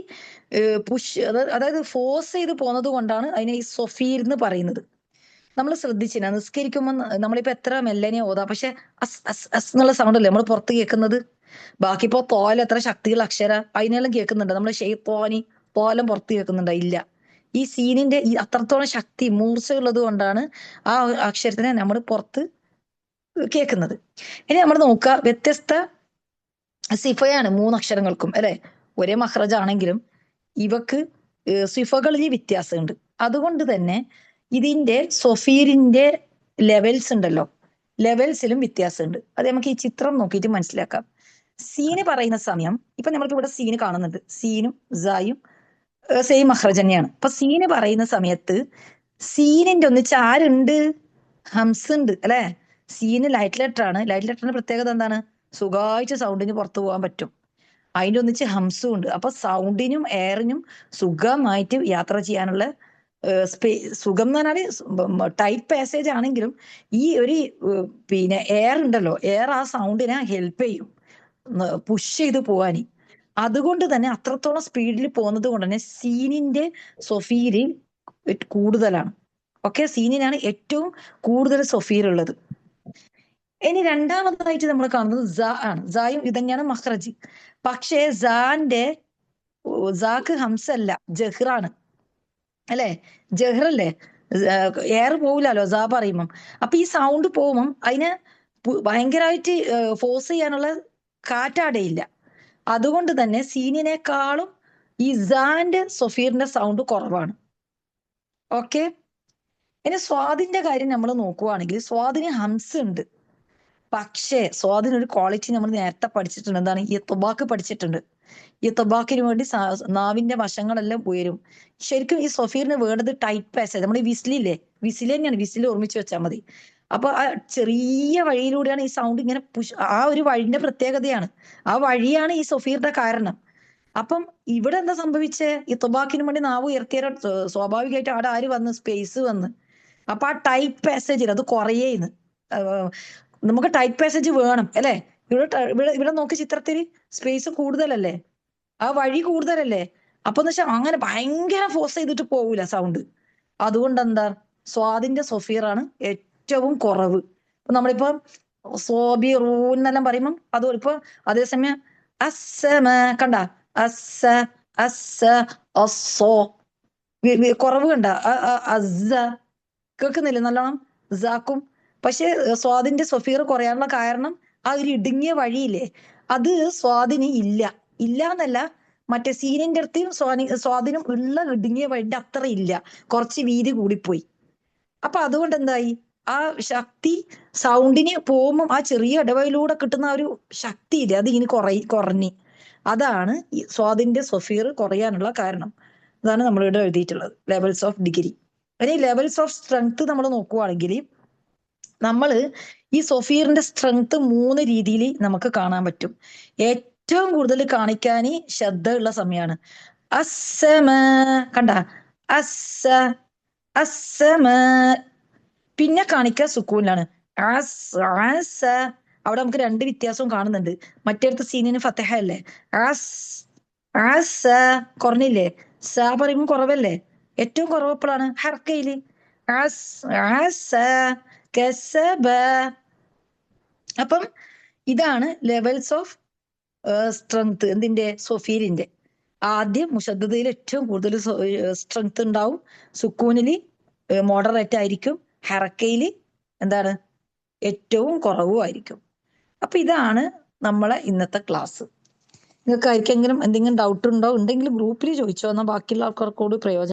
പുഷ്, അതായത് ഫോഴ്സ് ചെയ്ത് പോകുന്നത് കൊണ്ടാണ് അതിനെ ഈ സൊഫീർ എന്ന് പറയുന്നത്. നമ്മൾ ശ്രദ്ധിച്ചില്ല, നിസ്കരിക്കുമ്പോൾ നമ്മളിപ്പോ എത്ര മെല്ലനെ ഓതാ, പക്ഷെ അസ് അസ് അസ് എന്നുള്ള സൗണ്ട് അല്ലേ നമ്മൾ പുറത്ത് കേൾക്കുന്നത്? ബാക്കി ഇപ്പോ തോല എത്ര ശക്തിയുള്ള അക്ഷര അതിനെല്ലാം കേൾക്കുന്നുണ്ട്. നമ്മൾ ഷെയ്ത്തോനി തോലം പുറത്ത് കേൾക്കുന്നുണ്ടോ? ഇല്ല. ഈ സീനിന്റെ ഈ അത്രത്തോളം ശക്തി മൂർച്ചയുള്ളത് കൊണ്ടാണ് ആ അക്ഷരത്തിനെ നമ്മൾ പുറത്ത് കേൾക്കുന്നത്. ഇനി നമ്മൾ നോക്കുക, വ്യത്യസ്ത സിഫയാണ് 3 അക്ഷരങ്ങൾക്കും അല്ലെ? ഒരേ മഖ്റജ് ആണെങ്കിലും ഇവക്ക് സിഫകളിൽ വ്യത്യാസമുണ്ട്. അതുകൊണ്ട് തന്നെ ഇതിന്റെ സൊഫീറിന്റെ ലെവൽസ് ഉണ്ടല്ലോ, ലെവൽസിലും വ്യത്യാസമുണ്ട്. അത് നമുക്ക് ഈ ചിത്രം നോക്കിയിട്ട് മനസ്സിലാക്കാം. സീന് പറയുന്ന സമയം ഇപ്പൊ നമ്മൾക്ക് ഇവിടെ സീന് കാണുന്നുണ്ട്. സീനും സായും സെയിം മഖ്റജ് തന്നെയാണ്. അപ്പൊ സീന് പറയുന്ന സമയത്ത് സീനിന്റെ ഒന്നിച്ച് ആരുണ്ട്? ഹംസ് ഉണ്ട് അല്ലെ? സീന് ലൈറ്റ് ലെറ്റർ ആണ്. ലൈറ്റ് ലെറ്ററിന്റെ പ്രത്യേകത എന്താണ്? സുഖമായിട്ട് സൗണ്ടിന് പുറത്തു പോകാൻ പറ്റും. അതിന്റെ ഒന്നിച്ച് ഹംസും ഉണ്ട്. അപ്പൊ സൗണ്ടിനും എയറിനും സുഖമായിട്ട് യാത്ര ചെയ്യാനുള്ള സുഖം എന്ന് പറഞ്ഞാല് ടൈറ്റ് പാസേജ് ആണെങ്കിലും ഈ ഒരു പിന്നെ എയർ ഉണ്ടല്ലോ, എയർ ആ സൗണ്ടിനെ ഹെൽപ്പ് ചെയ്യും പുഷ് ചെയ്ത് പോവാന്. അതുകൊണ്ട് തന്നെ അത്രത്തോളം സ്പീഡിൽ പോകുന്നത് കൊണ്ട് തന്നെ സീനിന്റെ സൊഫീര് കൂടുതലാണ്. ഓക്കെ, സീനിനാണ് ഏറ്റവും കൂടുതൽ സൊഫീർ ഉള്ളത്. ഇനി രണ്ടാമതായിട്ട് നമ്മൾ കാണുന്നത് സ ആണ്. സായും ഇതന്നെയാണ് മഖ്റജ്. പക്ഷേ സാക്ക് ഹംസല്ല, ജഹ്റാണ് അല്ലെ? ജഹ്റല്ലേ? എയർ പോവില്ലല്ലോ സാ പറയുമ്പം. അപ്പൊ ഈ സൗണ്ട് പോകുമ്പം അതിനെ ഭയങ്കരമായിട്ട് ഫോഴ്സ് ചെയ്യാനുള്ള കാറ്റാടയില്ല. അതുകൊണ്ട് തന്നെ സീനിനേക്കാളും ഈ സാന്റെ സൊഫീറിന്റെ സൗണ്ട് കുറവാണ്. ഓക്കെ. ഇനി സ്വാദിന്റെ കാര്യം നമ്മൾ നോക്കുവാണെങ്കിൽ സ്വാദിന് ഹംസ് ഉണ്ട്. പക്ഷേ സ്വാദിനൊരു ക്വാളിറ്റി നമ്മൾ നേരത്തെ പഠിച്ചിട്ടുണ്ട്. എന്താണ്? ഈ തൊബാക്ക് പഠിച്ചിട്ടുണ്ട്. ഈ തൊബാക്കിന് വേണ്ടി നാവിന്റെ വശങ്ങളെല്ലാം ഉയരും. ശരിക്കും ഈ സൊഫീറിന് വേണ്ടത് ടൈറ്റ് പാസേജ്. നമ്മുടെ വിസിലില്ലേ, വിസിൽ തന്നെയാണ്, വിസിൽ ഓർമ്മിച്ച് വെച്ചാൽ മതി. അപ്പൊ ആ ചെറിയ വഴിയിലൂടെയാണ് ഈ സൗണ്ട് ഇങ്ങനെ ആ ഒരു വഴിന്റെ പ്രത്യേകതയാണ്, ആ വഴിയാണ് ഈ സൊഫീറിന്റെ കാരണം. അപ്പം ഇവിടെ എന്താ സംഭവിച്ചേ? ഈ തൊബാക്കിന് വേണ്ടി നാവ് ഉയർത്തിയ സ്വാഭാവികമായിട്ട് അവിടെ ആര് വന്ന്? സ്പേസ് വന്ന്. അപ്പൊ ആ ടൈറ്റ് പാസേജിൽ അത് കുറയേന്ന്. നമുക്ക് ടൈറ്റ് പാസേജ് വേണം അല്ലെ? ഇവിടെ നോക്കി, ചിത്രത്തിൽ സ്പേസ് കൂടുതലല്ലേ, ആ വഴി കൂടുതലല്ലേ. അപ്പൊ എന്ന് വെച്ചാൽ അങ്ങനെ ഭയങ്കര ഫോഴ്സ് ചെയ്തിട്ട് പോകൂല സൗണ്ട്. അതുകൊണ്ട് എന്താ, സ്വാദിന്റെ സൊഫീറാണ് ഏറ്റവും കുറവ്. ഇപ്പൊ നമ്മളിപ്പോ സോബിറൂന്നെല്ലാം പറയുമ്പം അത് ഇപ്പൊ അതേസമയം അസ്സമ കണ്ട, അസ്സ അസ്സ അസ്സോ കുറവ് കണ്ട, അസ്സ കേൾക്കുന്നില്ലേ നല്ലോണം സാക്കും. പക്ഷെ സ്വാദിന്റെ സൊഫീർ കുറയാനുള്ള കാരണം ആ ഒരു ഇടുങ്ങിയ വഴിയില്ലേ, അത് സ്വാദിന് ഇല്ല. ഇല്ല എന്നല്ല, മറ്റേ സീനിന്റെ അടുത്തും സ്വാദിനും ഉള്ള ഇടുങ്ങിയ വഴിന്റെ അത്ര ഇല്ല, കുറച്ച് വീതി കൂടിപ്പോയി. അപ്പൊ അതുകൊണ്ട് എന്തായി, ആ ശക്തി സൗണ്ടിന് പോകുമ്പോൾ ആ ചെറിയ ഇടവയിലൂടെ കിട്ടുന്ന ആ ഒരു ശക്തി ഇല്ലേ, അത് ഇനി കുറഞ്ഞ്. അതാണ് ഈ സ്വാദിന്റെ സൊഫീർ കുറയാനുള്ള കാരണം. അതാണ് നമ്മളിവിടെ എഴുതിയിട്ടുള്ളത്, ലെവൽസ് ഓഫ് ഡിഗ്രി. ഇനി ലെവൽസ് ഓഫ് സ്ട്രെങ്ത് നമ്മൾ നോക്കുവാണെങ്കിൽ, നമ്മള് ഈ സൊഫീറിന്റെ സ്ട്രെങ്ത് 3 രീതിയിൽ നമുക്ക് കാണാൻ പറ്റും. ഏറ്റവും കൂടുതൽ കാണിക്കാൻ ശ്രദ്ധയുള്ള സമയമാണ് അസ്സമ. കണ്ട, അസ്സ അസ്സമ. പിന്നെ കാണിക്കുക സുക്കൂനിലാണ്, അസ്സ. അവിടെ നമുക്ക് 2 വ്യത്യാസവും കാണുന്നുണ്ട്. മറ്റേടത്ത് സീനിന് ഫത്തഹ അല്ലേ, അസ്സ കുറഞ്ഞില്ലേ, സ പറയുമ്പോൾ കുറവല്ലേ. ഏറ്റവും കുറവപ്പോഴാണ് ഹർക്കയില്, അപ്പം ഇതാണ് ലെവൽസ് ഓഫ് സ്ട്രെങ്ത് എന്തിന്റെ, സൊഫീരിന്റെ. ആദ്യം മുഷദ്ദയിൽ ഏറ്റവും കൂടുതൽ സ്ട്രെങ്ത് ഉണ്ടാവും, സുക്കൂനില് മോഡറേറ്റ് ആയിരിക്കും, ഹറക്കയില് എന്താണ് ഏറ്റവും കുറവുമായിരിക്കും. അപ്പൊ ഇതാണ് നമ്മളെ ഇന്നത്തെ ക്ലാസ്. നിങ്ങൾക്ക് ആർക്കെങ്കിലും എന്തെങ്കിലും ഡൗട്ട് ഉണ്ടോ? ഉണ്ടെങ്കിൽ ഗ്രൂപ്പിൽ ചോദിച്ചോ, എന്നാൽ ബാക്കിയുള്ള ആൾക്കാർക്കൂടി പ്രയോജനം.